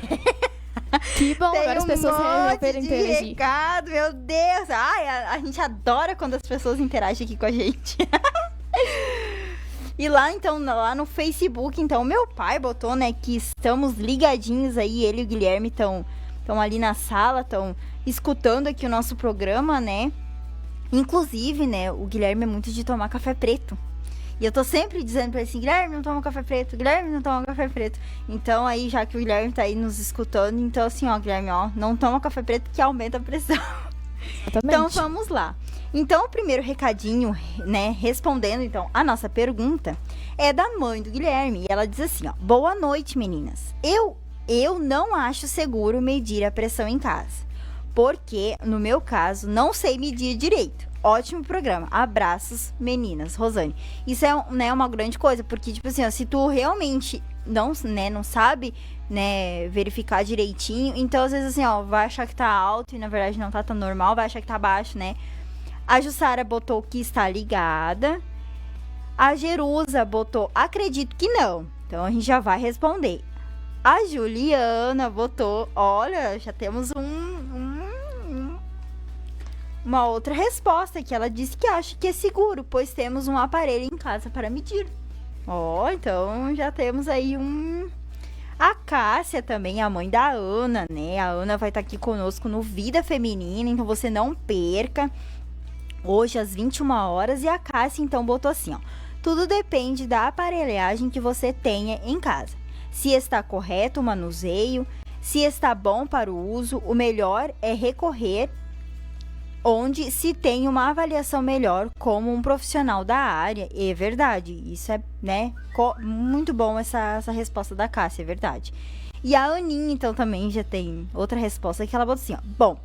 Que bom, Tem agora as pessoas resolveram de interagir. recado, meu Deus. Ai, a gente adora quando as pessoas interagem aqui com a gente. E lá, então, lá no Facebook, então, meu pai botou, né, que estamos ligadinhos aí, ele e o Guilherme estão ali na sala, estão escutando aqui o nosso programa, né? Inclusive, né, o Guilherme é muito de tomar café preto. E eu tô sempre dizendo pra ele assim, Guilherme, não toma café preto, Guilherme, não toma café preto. Então, aí, já que o Guilherme tá aí nos escutando, então, assim, ó, Guilherme, ó, não toma café preto que aumenta a pressão. Exatamente. Então, vamos lá. Então, o primeiro recadinho, né, respondendo, então, a nossa pergunta, é da mãe do Guilherme. E ela diz assim, ó, boa noite, meninas. Eu não acho seguro medir a pressão em casa, porque, no meu caso, não sei medir direito. Ótimo programa. Abraços, meninas. Rosane. Isso é, né, uma grande coisa, porque, tipo assim, ó, se tu realmente não sabe, né, verificar direitinho, então, às vezes, assim, ó, vai achar que tá alto e, na verdade, não tá tão normal, vai achar que tá baixo, né? A Jussara botou que está ligada. A Jerusa botou, acredito que não. Então, a gente já vai responder. A Juliana botou, olha, já temos uma outra resposta, que ela disse que acha que é seguro, pois temos um aparelho em casa para medir. Ó, então já temos aí A Cássia também, a mãe da Ana, né? A Ana vai estar aqui conosco no Vida Feminina, então você não perca. Hoje às 21 horas. E a Cássia então botou assim, ó. Tudo depende da aparelhagem que você tenha em casa. Se está correto o manuseio, se está bom para o uso, o melhor é recorrer onde se tem uma avaliação melhor como um profissional da área. É verdade, isso é, né, muito bom essa resposta da Cássia, é verdade. E a Aninha, então, também já tem outra resposta que ela botou assim, ó. Bom,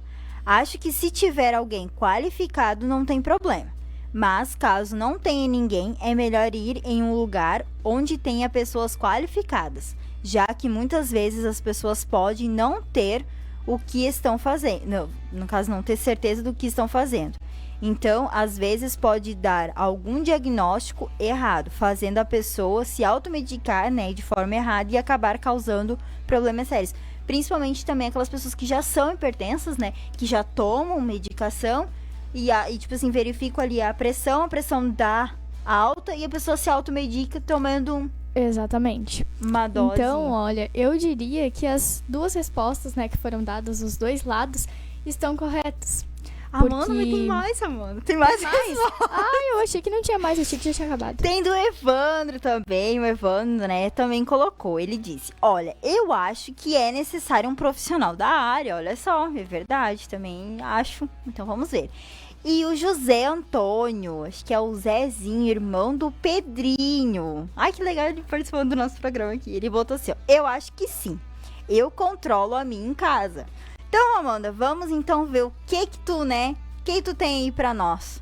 acho que se tiver alguém qualificado não tem problema, mas caso não tenha ninguém, é melhor ir em um lugar onde tenha pessoas qualificadas, já que muitas vezes as pessoas podem não ter o que estão fazendo, no caso, não ter certeza do que estão fazendo. Então, às vezes pode dar algum diagnóstico errado, fazendo a pessoa se automedicar, né, de forma errada e acabar causando problemas sérios. Principalmente também aquelas pessoas que já são hipertensas, né, que já tomam medicação e tipo assim, verificam ali a pressão dá alta e a pessoa se automedica tomando Exatamente. uma dose. Então, olha, eu diria que as duas respostas, né, que foram dadas dos dois lados, estão corretas. Amanda, mas tem mais, Amanda. Tem mais? Ai, eu achei que não tinha mais, achei que já tinha acabado. Tem do Evandro também, o Evandro, né, também colocou. Ele disse, olha, eu acho que é necessário um profissional da área, olha só, é verdade, também acho. Então, vamos ver. E o José Antônio, acho que é o Zezinho, irmão do Pedrinho. Ai, que legal ele participando do nosso programa aqui. Ele botou assim, ó, eu acho que sim. Eu controlo a minha em casa. Então, Amanda, vamos então ver o que tu tem aí pra nós.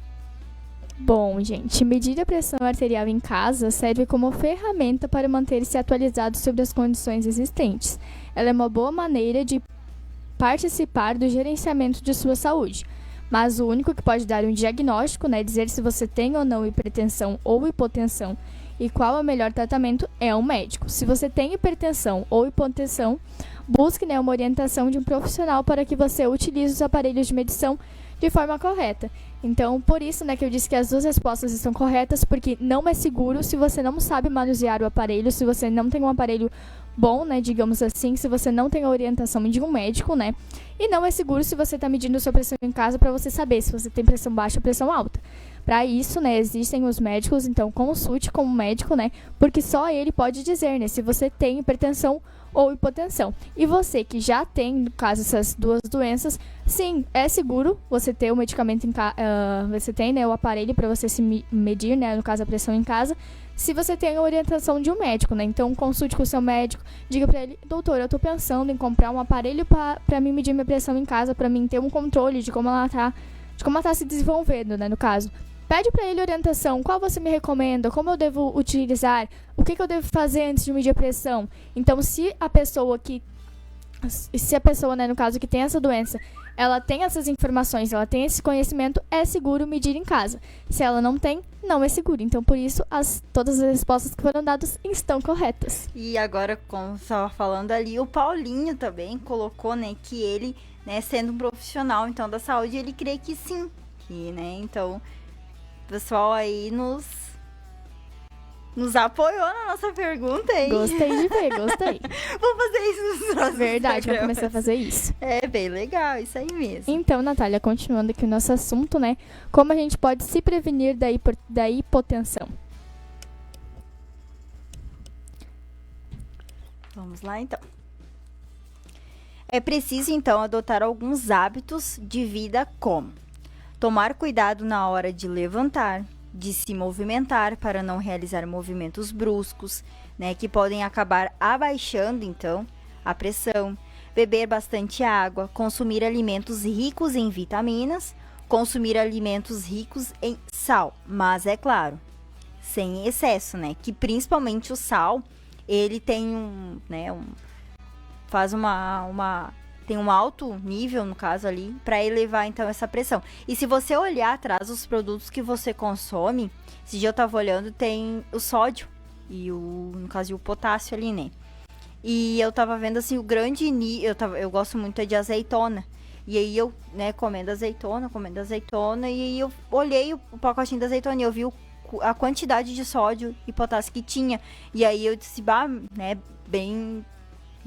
Bom, gente, medir a pressão arterial em casa serve como ferramenta para manter-se atualizado sobre as condições existentes. Ela é uma boa maneira de participar do gerenciamento de sua saúde. Mas o único que pode dar um diagnóstico, né, dizer se você tem ou não hipertensão ou hipotensão e qual é o melhor tratamento, é um médico. Se você tem hipertensão ou hipotensão, busque, né, uma orientação de um profissional para que você utilize os aparelhos de medição de forma correta. Então, por isso, né, que eu disse que as duas respostas estão corretas, porque não é seguro se você não sabe manusear o aparelho, se você não tem um aparelho bom, né, digamos assim, se você não tem a orientação de um médico, né, e não é seguro se você está medindo sua pressão em casa para você saber se você tem pressão baixa ou pressão alta. Para isso, né, existem os médicos, então consulte com um médico, né, porque só ele pode dizer, né, se você tem hipertensão ou hipotensão. E você que já tem, no caso, essas duas doenças, sim, é seguro você ter o medicamento em casa, você tem, né, o aparelho para você se medir, né, no caso a pressão em casa, se você tem a orientação de um médico, né, então consulte com o seu médico, diga para ele, doutor, eu tô pensando em comprar um aparelho para mim medir minha pressão em casa, para mim ter um controle de como ela tá se desenvolvendo, né, no caso. Pede para ele orientação, qual você me recomenda, como eu devo utilizar, o que eu devo fazer antes de medir a pressão. Então, se a pessoa, né, no caso, que tem essa doença, ela tem essas informações, ela tem esse conhecimento, é seguro medir em casa. Se ela não tem, não é seguro. Então, por isso, todas as respostas que foram dadas estão corretas. E agora, como você estava falando ali, o Paulinho também colocou, né, que ele, né, sendo um profissional, então, da saúde, ele crê que sim. Que, né, então, o pessoal aí nos apoiou na nossa pergunta, hein? Gostei de ver, gostei. Vou fazer isso nos próximos Verdade, vou programas. começar a fazer isso. É bem legal, isso aí mesmo. Então, Natália, continuando aqui o nosso assunto, né? Como a gente pode se prevenir da hipotensão? Vamos lá, então. É preciso, então, adotar alguns hábitos de vida como tomar cuidado na hora de levantar, de se movimentar para não realizar movimentos bruscos, né, que podem acabar abaixando, então, a pressão, beber bastante água, consumir alimentos ricos em vitaminas, consumir alimentos ricos em sal, mas é claro, sem excesso, né, que principalmente o sal, ele tem tem um alto nível, no caso ali, para elevar, então, essa pressão. E se você olhar atrás os produtos que você consome, esse dia eu tava olhando, tem o sódio e no caso, o potássio ali, né? E eu tava vendo, assim, o grande nível, eu gosto muito de azeitona. E aí eu, né, comendo azeitona, e aí eu olhei o pacotinho da azeitona e eu vi a quantidade de sódio e potássio que tinha. E aí eu disse, né, bem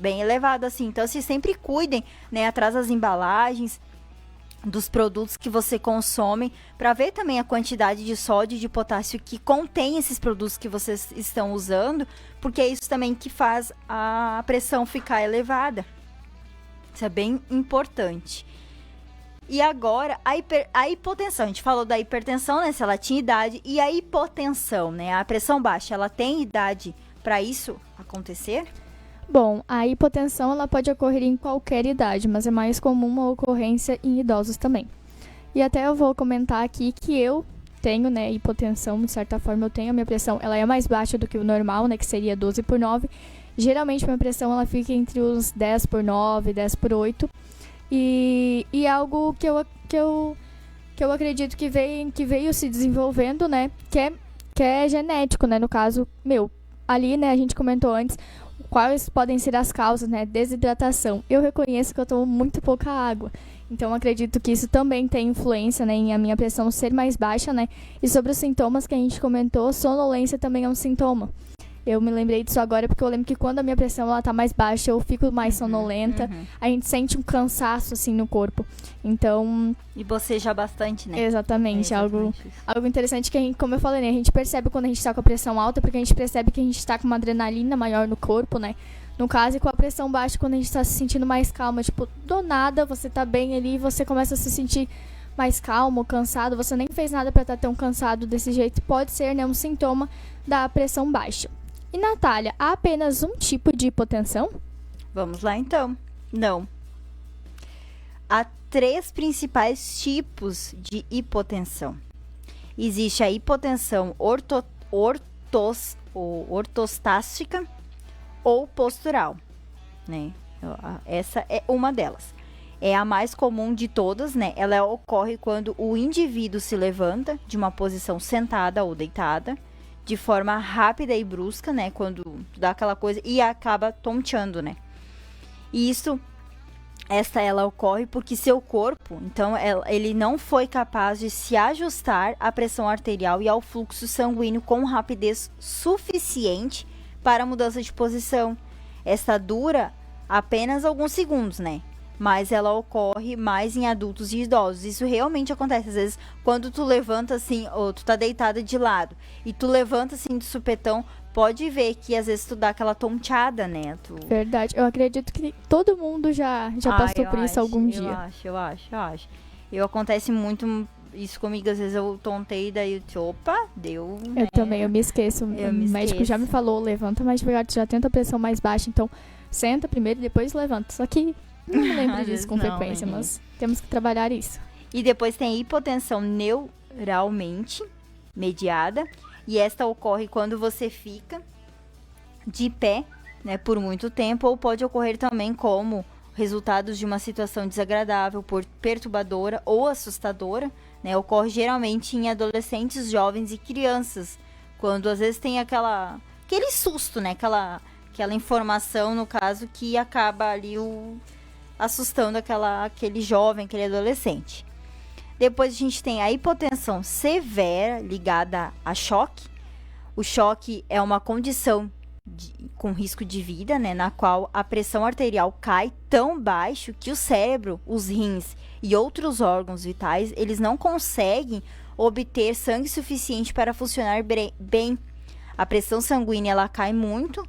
elevado, assim. Então, assim, sempre cuidem, né, atrás das embalagens, dos produtos que você consome, para ver também a quantidade de sódio e de potássio que contém esses produtos que vocês estão usando, porque é isso também que faz a pressão ficar elevada. Isso é bem importante. E agora, a hipotensão. A gente falou da hipertensão, né, se ela tinha idade, e a hipotensão, né, a pressão baixa, ela tem idade para isso acontecer? Bom, a hipotensão ela pode ocorrer em qualquer idade, mas é mais comum a ocorrência em idosos também. E até eu vou comentar aqui que eu tenho, né, hipotensão, de certa forma eu tenho, a minha pressão ela é mais baixa do que o normal, né, que seria 12/9. Geralmente minha pressão ela fica entre os 10/9, 10/8. E algo que eu acredito que veio se desenvolvendo, né, que é genético, né, no caso meu. Ali, né, a gente comentou antes quais podem ser as causas, né? Desidratação. Eu reconheço que eu tomo muito pouca água. Então, acredito que isso também tem influência, né, em a minha pressão ser mais baixa, né? E sobre os sintomas que a gente comentou, sonolência também é um sintoma. Eu me lembrei disso agora porque eu lembro que quando a minha pressão ela tá mais baixa, eu fico mais sonolenta. A gente sente um cansaço, assim, no corpo. Então... E boceja bastante, né? Exatamente. Algo interessante que, a gente, como eu falei, né? A gente percebe quando a gente tá com a pressão alta, porque a gente percebe que a gente tá com uma adrenalina maior no corpo, né? No caso, e com a pressão baixa, quando a gente tá se sentindo mais calma. Tipo, do nada, você tá bem ali e você começa a se sentir mais calmo, cansado. Você nem fez nada pra estar tão cansado desse jeito. Pode ser, né, um sintoma da pressão baixa. E, Natália, há apenas um tipo de hipotensão? Vamos lá, então. Não. Há 3 principais tipos de hipotensão. Existe a hipotensão ortostástica ou postural, né? Essa é uma delas. É a mais comum de todas, né? Ela ocorre quando o indivíduo se levanta de uma posição sentada ou deitada, de forma rápida e brusca, né? Quando dá aquela coisa e acaba tonteando, né? E ela ocorre porque seu corpo, então, ele não foi capaz de se ajustar à pressão arterial e ao fluxo sanguíneo com rapidez suficiente para a mudança de posição. Esta dura apenas alguns segundos, né? Mas ela ocorre mais em adultos e idosos. Isso realmente acontece. Às vezes, quando tu levanta assim, ou tu tá deitada de lado, e tu levanta assim de supetão, pode ver que às vezes tu dá aquela tonteada, né? Verdade. Eu acredito que todo mundo já passou por isso algum dia. Eu acho. Acontece muito isso comigo. Às vezes eu tontei, daí eu disse, opa, deu. Eu também, eu me esqueço. O médico já me falou, levanta mais devagar, tu já tenta a pressão mais baixa, então senta primeiro e depois levanta. Só que não me lembro disso com frequência, mas temos que trabalhar isso. E depois tem hipotensão posturalmente mediada, e esta ocorre quando você fica de pé, né, por muito tempo, ou pode ocorrer também como resultados de uma situação desagradável, perturbadora ou assustadora, né, ocorre geralmente em adolescentes, jovens e crianças, quando às vezes tem aquele susto, né, aquela informação, no caso, que acaba ali assustando aquele jovem, aquele adolescente. Depois a gente tem a hipotensão severa ligada a choque. O choque é uma condição com risco de vida, né, na qual a pressão arterial cai tão baixo que o cérebro, os rins e outros órgãos vitais, eles não conseguem obter sangue suficiente para funcionar bem. A pressão sanguínea ela cai muito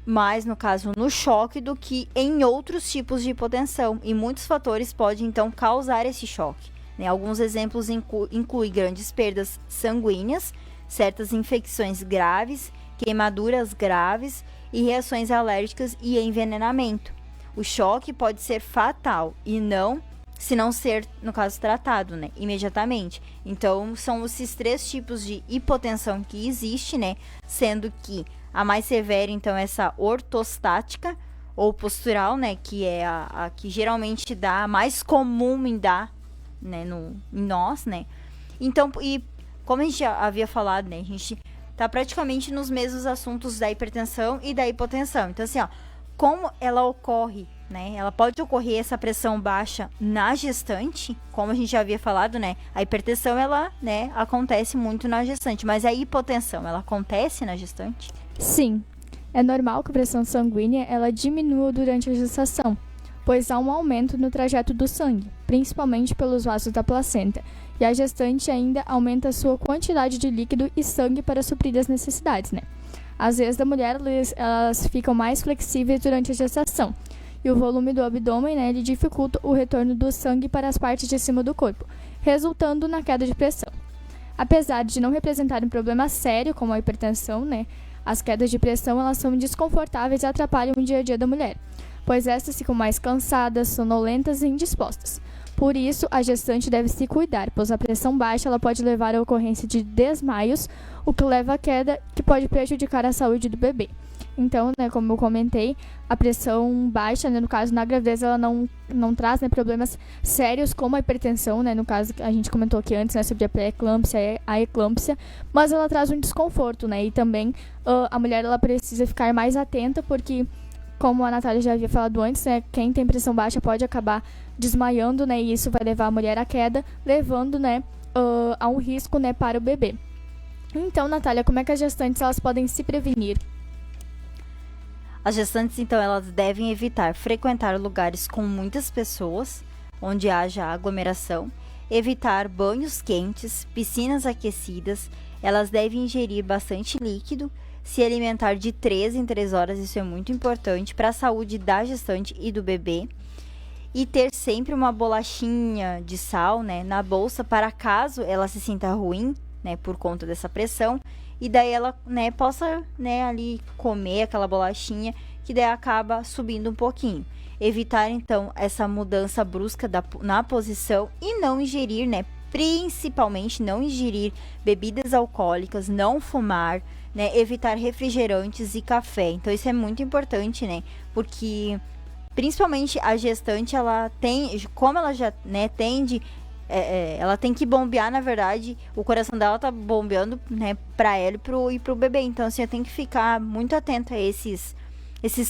mais, no caso, no choque do que em outros tipos de hipotensão, e muitos fatores podem então causar esse choque, né? Alguns exemplos incluem grandes perdas sanguíneas, certas infecções graves, queimaduras graves e reações alérgicas e envenenamento. O choque pode ser fatal e se não ser, no caso, tratado, né, imediatamente. Então, são esses 3 tipos de hipotensão que existe, né, sendo que a mais severa, então, é essa ortostática ou postural, né, que é a que geralmente dá, a mais comum em dar, né, em nós, né. Então, e como a gente já havia falado, né, a gente tá praticamente nos mesmos assuntos da hipertensão e da hipotensão. Então, assim, ó, como ela ocorre, né? Ela pode ocorrer essa pressão baixa na gestante, como a gente já havia falado, né? A hipertensão, ela, né, acontece muito na gestante, mas a hipotensão, ela acontece na gestante? Sim, é normal que a pressão sanguínea ela diminua durante a gestação, pois há um aumento no trajeto do sangue, principalmente pelos vasos da placenta, e a gestante ainda aumenta a sua quantidade de líquido e sangue para suprir as necessidades, né? Às vezes, da mulher, elas ficam mais flexíveis durante a gestação, e o volume do abdômen, né, ele dificulta o retorno do sangue para as partes de cima do corpo, resultando na queda de pressão. Apesar de não representar um problema sério como a hipertensão, né, as quedas de pressão elas são desconfortáveis e atrapalham o dia a dia da mulher, pois estas ficam mais cansadas, sonolentas e indispostas. Por isso, a gestante deve se cuidar, pois a pressão baixa ela pode levar à ocorrência de desmaios, o que leva à queda, que pode prejudicar a saúde do bebê. Então, né, como eu comentei, a pressão baixa, né, no caso, na gravidez, ela não traz, né, problemas sérios como a hipertensão, né, no caso, a gente comentou aqui antes, né, sobre a pré-eclâmpsia e a eclâmpsia, mas ela traz um desconforto, né, e também a mulher, ela precisa ficar mais atenta, porque, como a Natália já havia falado antes, né, quem tem pressão baixa pode acabar desmaiando, né, e isso vai levar a mulher à queda, levando, né, a um risco, né, para o bebê. Então, Natália, como é que as gestantes elas podem se prevenir? As gestantes, então, elas devem evitar frequentar lugares com muitas pessoas, onde haja aglomeração, evitar banhos quentes, piscinas aquecidas, elas devem ingerir bastante líquido, se alimentar de 3 em 3 horas, isso é muito importante para a saúde da gestante e do bebê, e ter sempre uma bolachinha de sal, né, na bolsa, para caso ela se sinta ruim, né, por conta dessa pressão, e daí ela, né, possa, né, ali comer aquela bolachinha, que daí acaba subindo um pouquinho. Evitar, então, essa mudança brusca na posição e não ingerir, né, principalmente não ingerir bebidas alcoólicas, não fumar, né, evitar refrigerantes e café. Então, isso é muito importante, né, porque principalmente a gestante, ela tem, como ela já, né, tende... ela tem que bombear, na verdade, o coração dela tá bombeando, né, pra ela e pro bebê. Então, assim, tem que ficar muito atenta a esses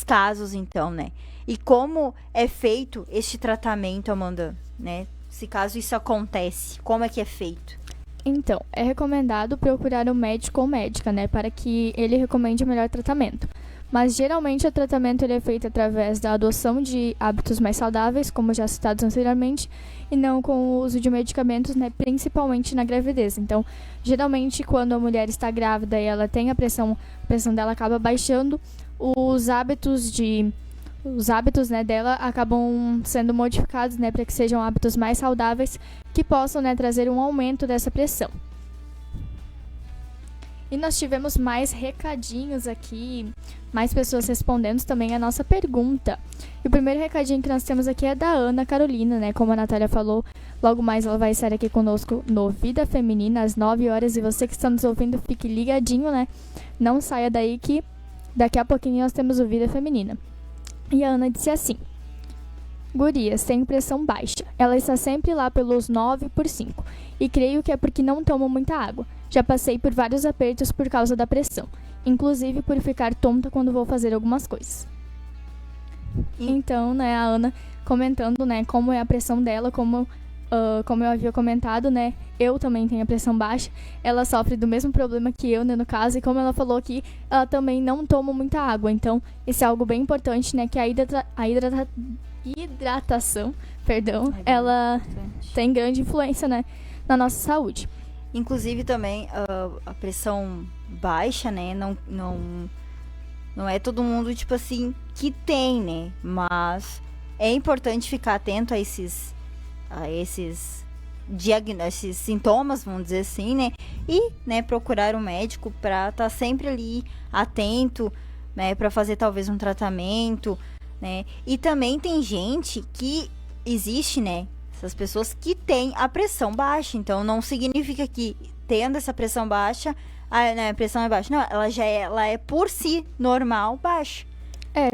casos, então, né. E como é feito este tratamento, Amanda, né, se caso isso acontece, como é que é feito? Então, é recomendado procurar um médico ou médica, né, para que ele recomende o melhor tratamento. Mas, geralmente, o tratamento ele é feito através da adoção de hábitos mais saudáveis, como já citados anteriormente, e não com o uso de medicamentos, né, principalmente na gravidez. Então, geralmente, quando a mulher está grávida e ela tem a pressão dela acaba baixando, os hábitos, né, dela acabam sendo modificados, né, para que sejam hábitos mais saudáveis, que possam, né, trazer um aumento dessa pressão. E nós tivemos mais recadinhos aqui, mais pessoas respondendo também a nossa pergunta. E o primeiro recadinho que nós temos aqui é da Ana Carolina, né? Como a Natália falou, logo mais ela vai estar aqui conosco no Vida Feminina, às 9 horas. E você que está nos ouvindo, fique ligadinho, né? Não saia daí que daqui a pouquinho nós temos o Vida Feminina. E a Ana disse assim: gurias, tenho pressão baixa. Ela está sempre lá pelos 9/5. E creio que é porque não tomo muita água. Já passei por vários apertos por causa da pressão. Inclusive por ficar tonta quando vou fazer algumas coisas. Então, né, a Ana comentando, né, como é a pressão dela, como eu havia comentado, né, eu também tenho a pressão baixa. Ela sofre do mesmo problema que eu, né, no caso. E como ela falou aqui, ela também não toma muita água. Então, isso é algo bem importante, né, que a hidratação, ela tem grande influência, né, na nossa saúde. Inclusive também a pressão baixa, né, não é todo mundo, tipo assim, que tem, né, mas é importante ficar atento a esses sintomas, vamos dizer assim, né, e, né, procurar um médico para estar sempre ali atento, né, para fazer talvez um tratamento, né, e também tem gente que existe, né, essas pessoas que têm a pressão baixa. Então não significa que tendo essa pressão baixa, a pressão é baixa. Não, ela é por si normal baixa.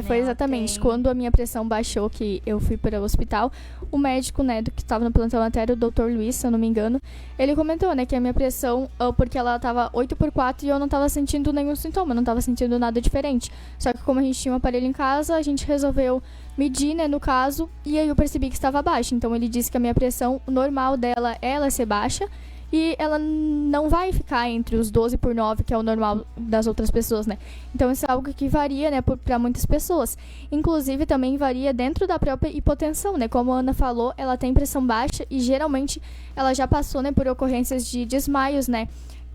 Foi exatamente quando a minha pressão baixou, que eu fui para o hospital, o médico, né, que estava no plantão até, o Dr. Luiz, se eu não me engano, ele comentou, né, que a minha pressão, porque ela estava 8/4 e eu não estava sentindo nenhum sintoma, não estava sentindo nada diferente. Só que como a gente tinha um aparelho em casa, a gente resolveu medir, né, no caso, e aí eu percebi que estava baixa. Então ele disse que a minha pressão normal dela é ela ser baixa, e ela não vai ficar entre os 12/9, que é o normal das outras pessoas, né? Então isso é algo que varia, né, para muitas pessoas. Inclusive também varia dentro da própria hipotensão, né? Como a Ana falou, ela tem pressão baixa e geralmente ela já passou, né, por ocorrências de desmaios, né?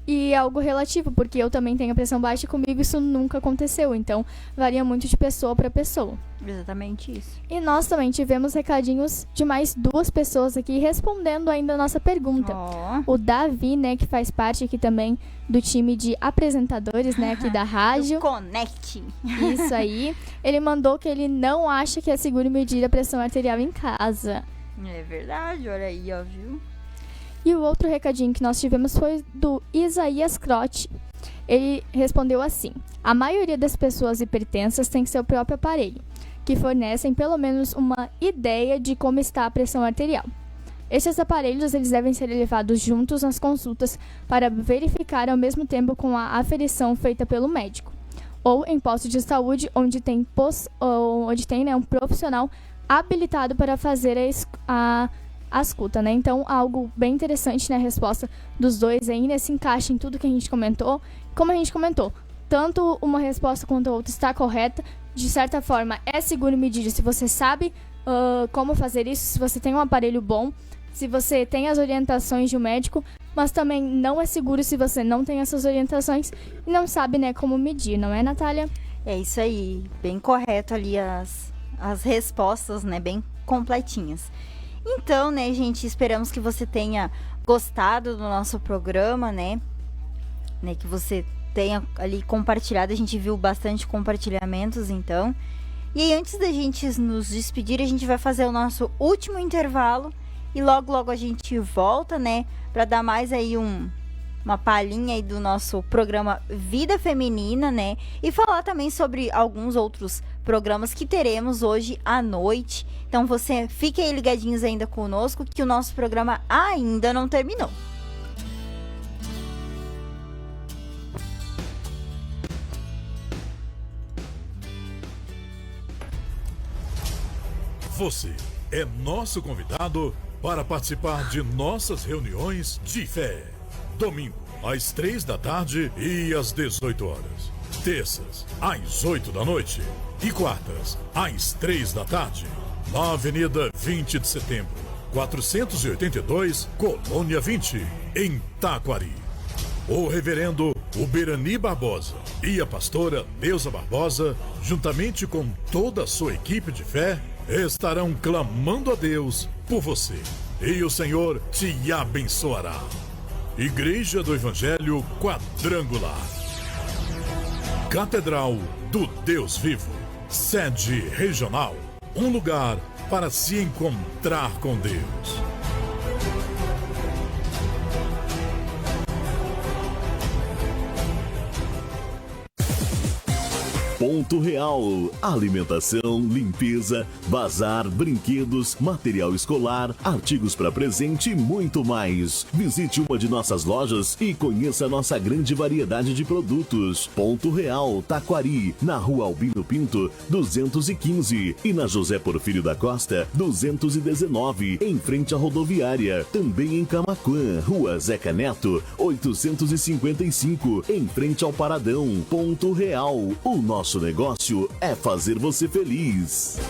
E é algo relativo, porque eu também tenho pressão baixa e comigo isso nunca aconteceu. Então, varia muito de pessoa para pessoa. Exatamente isso. E nós também tivemos recadinhos de mais 2 pessoas aqui respondendo ainda a nossa pergunta. O Davi, né, que faz parte aqui também do time de apresentadores, né, aqui da rádio. Connect. Isso aí. Ele mandou que ele não acha que é seguro medir a pressão arterial em casa. É verdade, olha aí, ó, viu? E o outro recadinho que nós tivemos foi do Isaías Crote. Ele respondeu assim: a maioria das pessoas hipertensas tem seu próprio aparelho, que fornecem pelo menos uma ideia de como está a pressão arterial. Estes aparelhos eles devem ser levados juntos nas consultas para verificar ao mesmo tempo com a aferição feita pelo médico, ou em postos de saúde onde tem, né, um profissional habilitado para fazer a escuta, né? Então, algo bem interessante, né? A resposta dos dois aí, né? Se encaixa em tudo que a gente comentou. Como a gente comentou, tanto uma resposta quanto a outra está correta. De certa forma, é seguro medir se você sabe como fazer isso, se você tem um aparelho bom, se você tem as orientações de um médico, mas também não é seguro se você não tem essas orientações e não sabe, né, como medir, não é, Natália? É isso aí, bem correto ali as respostas, né, bem completinhas. Então, né, gente, esperamos que você tenha gostado do nosso programa, né, que você tenha ali compartilhado. A gente viu bastante compartilhamentos, então. E aí, antes da gente nos despedir, a gente vai fazer o nosso último intervalo e logo a gente volta, né, para dar mais aí uma palhinha aí do nosso programa Vida Feminina, né, e falar também sobre alguns outros programas que teremos hoje à noite. Então você fique aí ligadinhos ainda conosco, que o nosso programa ainda não terminou. Você é nosso convidado para participar de nossas reuniões de fé. Domingo, às 3 da tarde e às 18 horas. Terças, às 8 da noite. E quartas, às 3 da tarde. Na Avenida 20 de Setembro, 482, Colônia 20, em Taquari. O reverendo Uberani Barbosa e a pastora Neuza Barbosa, juntamente com toda a sua equipe de fé, estarão clamando a Deus por você. E o Senhor te abençoará. Igreja do Evangelho Quadrangular. Catedral do Deus Vivo. Sede regional. Um lugar para se encontrar com Deus. Ponto Real. Alimentação, limpeza, bazar, brinquedos, material escolar, artigos para presente e muito mais. Visite uma de nossas lojas e conheça a nossa grande variedade de produtos. Ponto Real, Taquari, na Rua Albino Pinto, 215 e na José Porfírio da Costa, 219, em frente à rodoviária. Também em Camaquã, Rua Zeca Neto, 855, em frente ao Paradão. Ponto Real, o nosso negócio é fazer você feliz.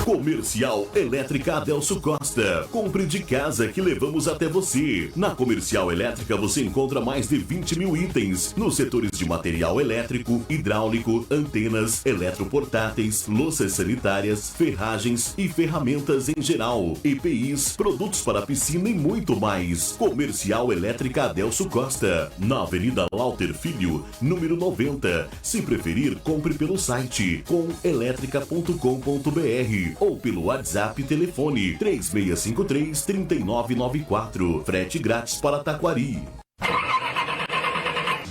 Comercial Elétrica Adelso Costa. Compre de casa que levamos até você. Na Comercial Elétrica você encontra mais de 20 mil itens nos setores de material elétrico, hidráulico, antenas, eletroportáteis, louças sanitárias, ferragens e ferramentas em geral, EPIs, produtos para piscina e muito mais. Comercial Elétrica Adelso Costa, na Avenida Lauter Filho, número 90. Se preferir, compre pelo site comelétrica.com.br ou pelo WhatsApp telefone 3653-3994. Frete grátis para Taquari.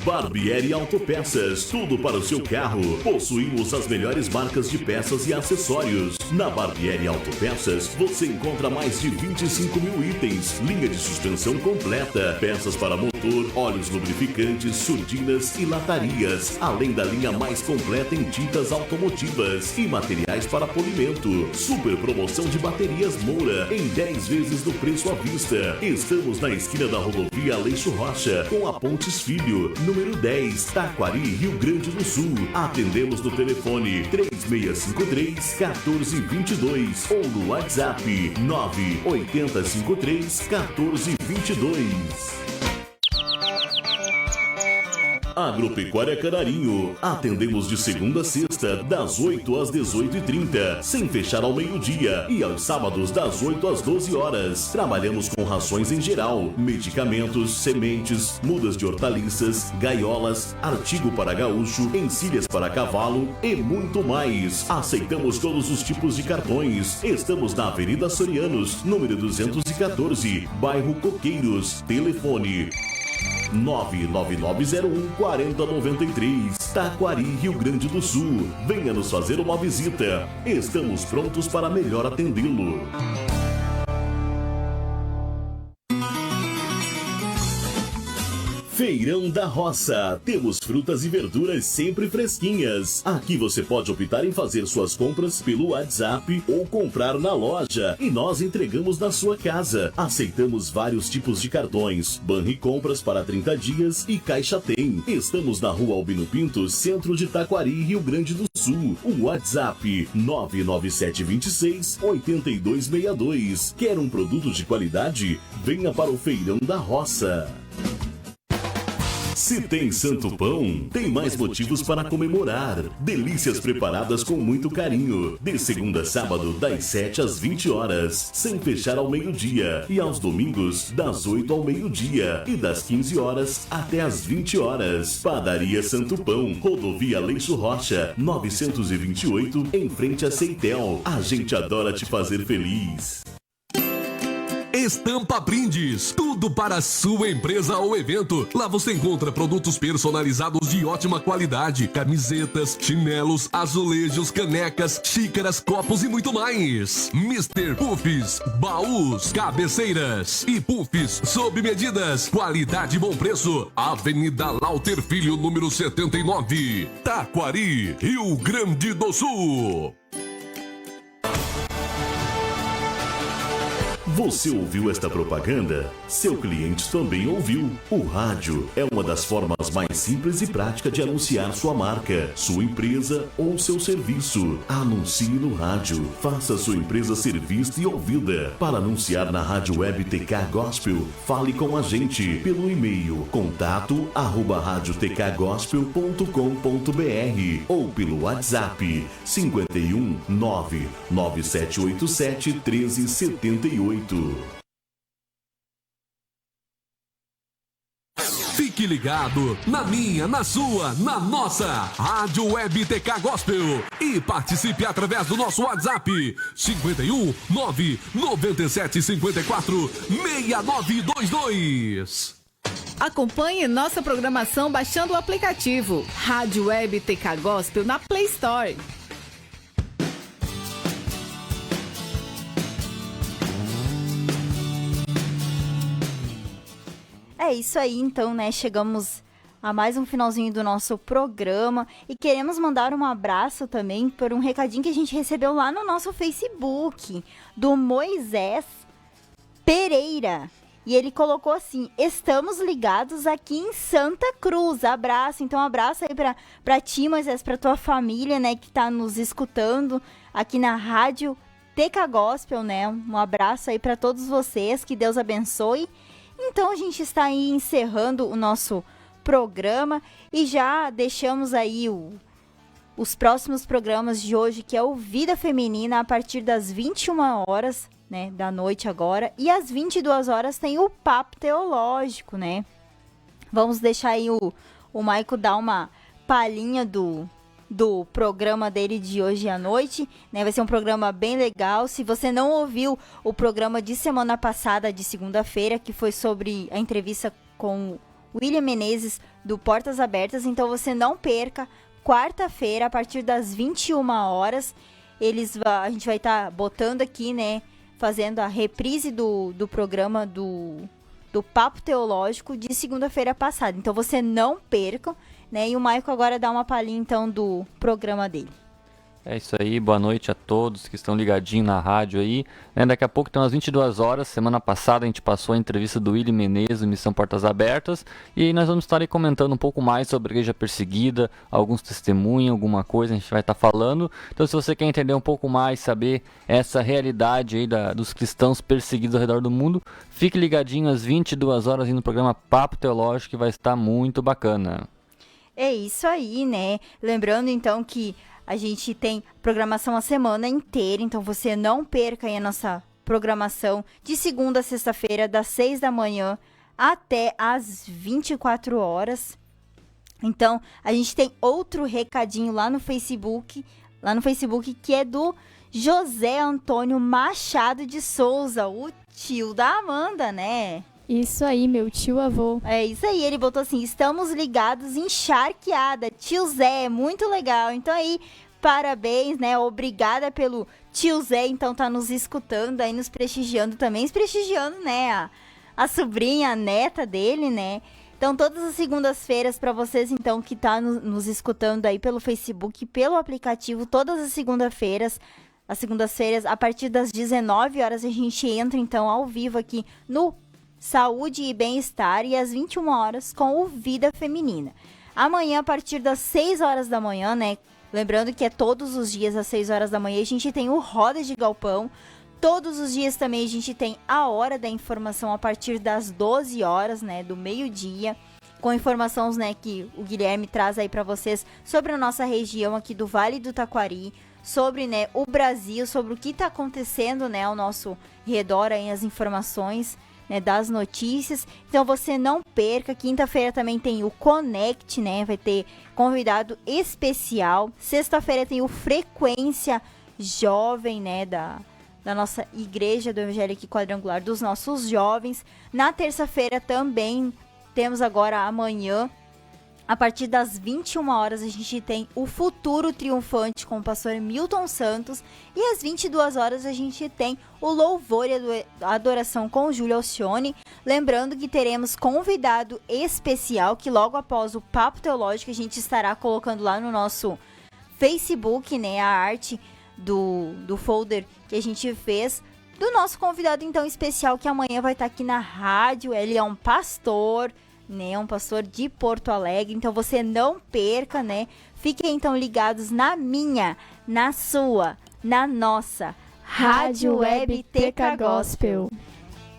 Barbieri Autopeças, tudo para o seu carro. Possuímos as melhores marcas de peças e acessórios. Na Barbieri Autopeças, você encontra mais de 25 mil itens, linha de suspensão completa, peças para motor, óleos lubrificantes, surdinas e latarias, além da linha mais completa em tintas automotivas e materiais para polimento. Super promoção de baterias Moura, em 10 vezes do preço à vista. Estamos na esquina da rodovia Aleixo Rocha, com a Pontes Filho, número 10, Taquari, Rio Grande do Sul. Atendemos no telefone 3653-1422 ou no WhatsApp 98053-1422. Agropecuária Canarinho. Atendemos de segunda a sexta, das 8 às 18h30, sem fechar ao meio-dia, e aos sábados das 8 às 12 horas. Trabalhamos com rações em geral, medicamentos, sementes, mudas de hortaliças, gaiolas, artigo para gaúcho, encilhas para cavalo e muito mais. Aceitamos todos os tipos de cartões. Estamos na Avenida Sorianos, número 214, bairro Coqueiros. Telefone 99901-4093, Taquari, Rio Grande do Sul. Venha nos fazer uma visita. Estamos prontos para melhor atendê-lo. Feirão da Roça. Temos frutas e verduras sempre fresquinhas. Aqui você pode optar em fazer suas compras pelo WhatsApp ou comprar na loja e nós entregamos na sua casa. Aceitamos vários tipos de cartões, Banri Compras para 30 dias e Caixa Tem. Estamos na Rua Albino Pinto, centro de Taquari, Rio Grande do Sul. O WhatsApp 99726-8262. Quer um produto de qualidade? Venha para o Feirão da Roça. Se tem Santo Pão, tem mais motivos para comemorar. Delícias preparadas com muito carinho. De segunda a sábado, das 7 às 20 horas, sem fechar ao meio-dia. E aos domingos, das 8 ao meio-dia. E das 15 horas até às 20 horas. Padaria Santo Pão, Rodovia Aleixo Rocha, 928, em frente a Ceitel. A gente adora te fazer feliz. Estampa Brindes, tudo para a sua empresa ou evento. Lá você encontra produtos personalizados de ótima qualidade, camisetas, chinelos, azulejos, canecas, xícaras, copos e muito mais. Mr. Puffs, baús, cabeceiras e puffs sob medidas, qualidade e bom preço. Avenida Lauter Filho, número 79, Taquari, Rio Grande do Sul. Você ouviu esta propaganda? Seu cliente também ouviu. O rádio é uma das formas mais simples e práticas de anunciar sua marca, sua empresa ou seu serviço. Anuncie no rádio. Faça sua empresa ser vista e ouvida. Para anunciar na Rádio Web TK Gospel, fale com a gente pelo e-mail contato@radiotkgospel.com.br ou pelo WhatsApp 51 99787 1378. Fique ligado na minha, na sua, na nossa Rádio Web TK Gospel e participe através do nosso WhatsApp 51 997 54 6922. Acompanhe nossa programação baixando o aplicativo Rádio Web TK Gospel na Play Store. É isso aí, então, né? Chegamos a mais um finalzinho do nosso programa e queremos mandar um abraço também por um recadinho que a gente recebeu lá no nosso Facebook, do Moisés Pereira. E ele colocou assim: estamos ligados aqui em Santa Cruz. Abraço. Então, abraço aí pra ti, Moisés, pra tua família, né, que tá nos escutando aqui na Rádio TK Gospel, né? Um abraço aí pra todos vocês, que Deus abençoe. Então, a gente está aí encerrando o nosso programa e já deixamos aí os próximos programas de hoje, que é o Vida Feminina, a partir das 21 horas, né, da noite agora, e às 22 horas tem o Papo Teológico, né? Vamos deixar aí o Maico dar uma palhinha do programa dele de hoje à noite, né? Vai ser um programa bem legal. Se você não ouviu o programa de semana passada, de segunda-feira, que foi sobre a entrevista com William Menezes, do Portas Abertas, então você não perca. Quarta-feira, a partir das 21 horas, a gente vai estar botando aqui, né, fazendo a reprise do programa do Papo Teológico de segunda-feira passada. Então você não perca, né? E o Maico agora dá uma palhinha, então, do programa dele. É isso aí, boa noite a todos que estão ligadinhos na rádio aí, né? Daqui a pouco tem umas 22 horas, semana passada a gente passou a entrevista do William Menezes, Missão Portas Abertas, e nós vamos estar aí comentando um pouco mais sobre a igreja perseguida, alguns testemunhos, alguma coisa a gente vai estar falando. Então, se você quer entender um pouco mais, saber essa realidade aí dos cristãos perseguidos ao redor do mundo, fique ligadinho às 22 horas aí no programa Papo Teológico, que vai estar muito bacana. É isso aí, né? Lembrando, então, que a gente tem programação a semana inteira, então você não perca aí a nossa programação de segunda a sexta-feira, das 6 da manhã até as 24 horas. Então, a gente tem outro recadinho lá no Facebook, que é do José Antônio Machado de Souza, o tio da Amanda, né? Isso aí, meu tio-avô. É isso aí, ele botou assim: estamos ligados em Charqueada. Tio Zé, muito legal. Então aí, parabéns, né? Obrigada pelo tio Zé, então tá nos escutando aí, nos prestigiando também. Prestigiando, né, a sobrinha, a neta dele, né? Então, todas as segundas-feiras, para vocês, então, que tá nos escutando aí pelo Facebook, pelo aplicativo, todas as segundas-feiras, a partir das 19 horas, a gente entra, então, ao vivo aqui no Saúde e Bem-Estar, e às 21 horas com o Vida Feminina. Amanhã, a partir das 6 horas da manhã, né? Lembrando que é todos os dias às 6 horas da manhã, a gente tem o Roda de Galpão. Todos os dias também a gente tem a Hora da Informação a partir das 12 horas, né? Do meio-dia, com informações, né, que o Guilherme traz aí para vocês sobre a nossa região aqui do Vale do Taquari, sobre, né, o Brasil, sobre o que está acontecendo, né, ao nosso redor, aí as informações, né, das notícias. Então você não perca. Quinta-feira também tem o Connect, né? Vai ter convidado especial. Sexta-feira tem o Frequência Jovem, né, da nossa igreja do Evangélico Quadrangular, dos nossos jovens. Na terça-feira também temos agora amanhã, a partir das 21 horas, a gente tem o Futuro Triunfante com o pastor Milton Santos. E às 22 horas a gente tem o Louvor e a Adoração com Júlio Alcione. Lembrando que teremos convidado especial, que logo após o Papo Teológico a gente estará colocando lá no nosso Facebook, né, a arte do folder que a gente fez, do nosso convidado então especial, que amanhã vai estar aqui na rádio. Ele é um pastor, né, um pastor de Porto Alegre, então você não perca, né? Fiquem então ligados na minha, na sua, na nossa Rádio Web TK Gospel.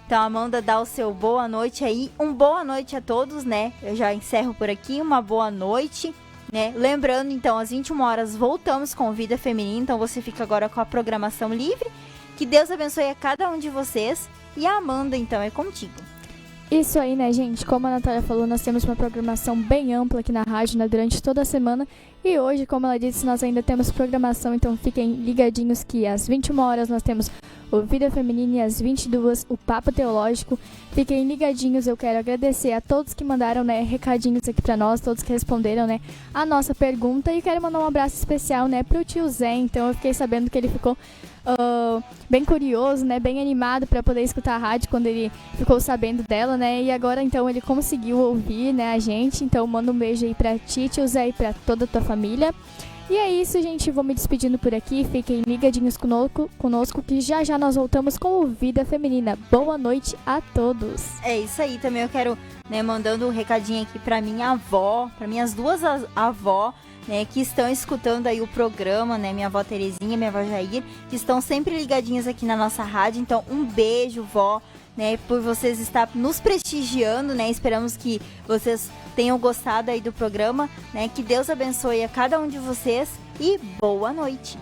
Então, Amanda, dá o seu boa noite aí, boa noite a todos, né? Eu já encerro por aqui, uma boa noite, né? Lembrando, então, às 21 horas voltamos com Vida Feminina, então você fica agora com a programação livre. Que Deus abençoe a cada um de vocês, e a Amanda, então, é contigo. Isso aí, né, gente? Como a Natália falou, nós temos uma programação bem ampla aqui na rádio, né, durante toda a semana. E hoje, como ela disse, nós ainda temos programação, então fiquem ligadinhos que às 21 horas nós temos o Vida Feminina e às 22 o Papo Teológico. Fiquem ligadinhos, eu quero agradecer a todos que mandaram, né, recadinhos aqui pra nós, todos que responderam, né, a nossa pergunta. E quero mandar um abraço especial, né, pro tio Zé. Então eu fiquei sabendo que ele ficou bem curioso, né, bem animado para poder escutar a rádio quando ele ficou sabendo dela, né, e agora então ele conseguiu ouvir, né, a gente. Então manda um beijo aí pra ti, tio Zé, e pra toda a tua família. E é isso, gente, vou me despedindo por aqui, fiquem ligadinhos conosco que já já nós voltamos com o Vida Feminina. Boa noite a todos. É isso aí, também eu quero, né, mandando um recadinho aqui pra minha avó, pra minhas duas avó, né, que estão escutando aí o programa, né, minha avó Terezinha, minha avó Jair, que estão sempre ligadinhas aqui na nossa rádio. Então, um beijo, vó, né, por vocês estar nos prestigiando, né, esperamos que vocês tenham gostado aí do programa, né, que Deus abençoe a cada um de vocês e boa noite.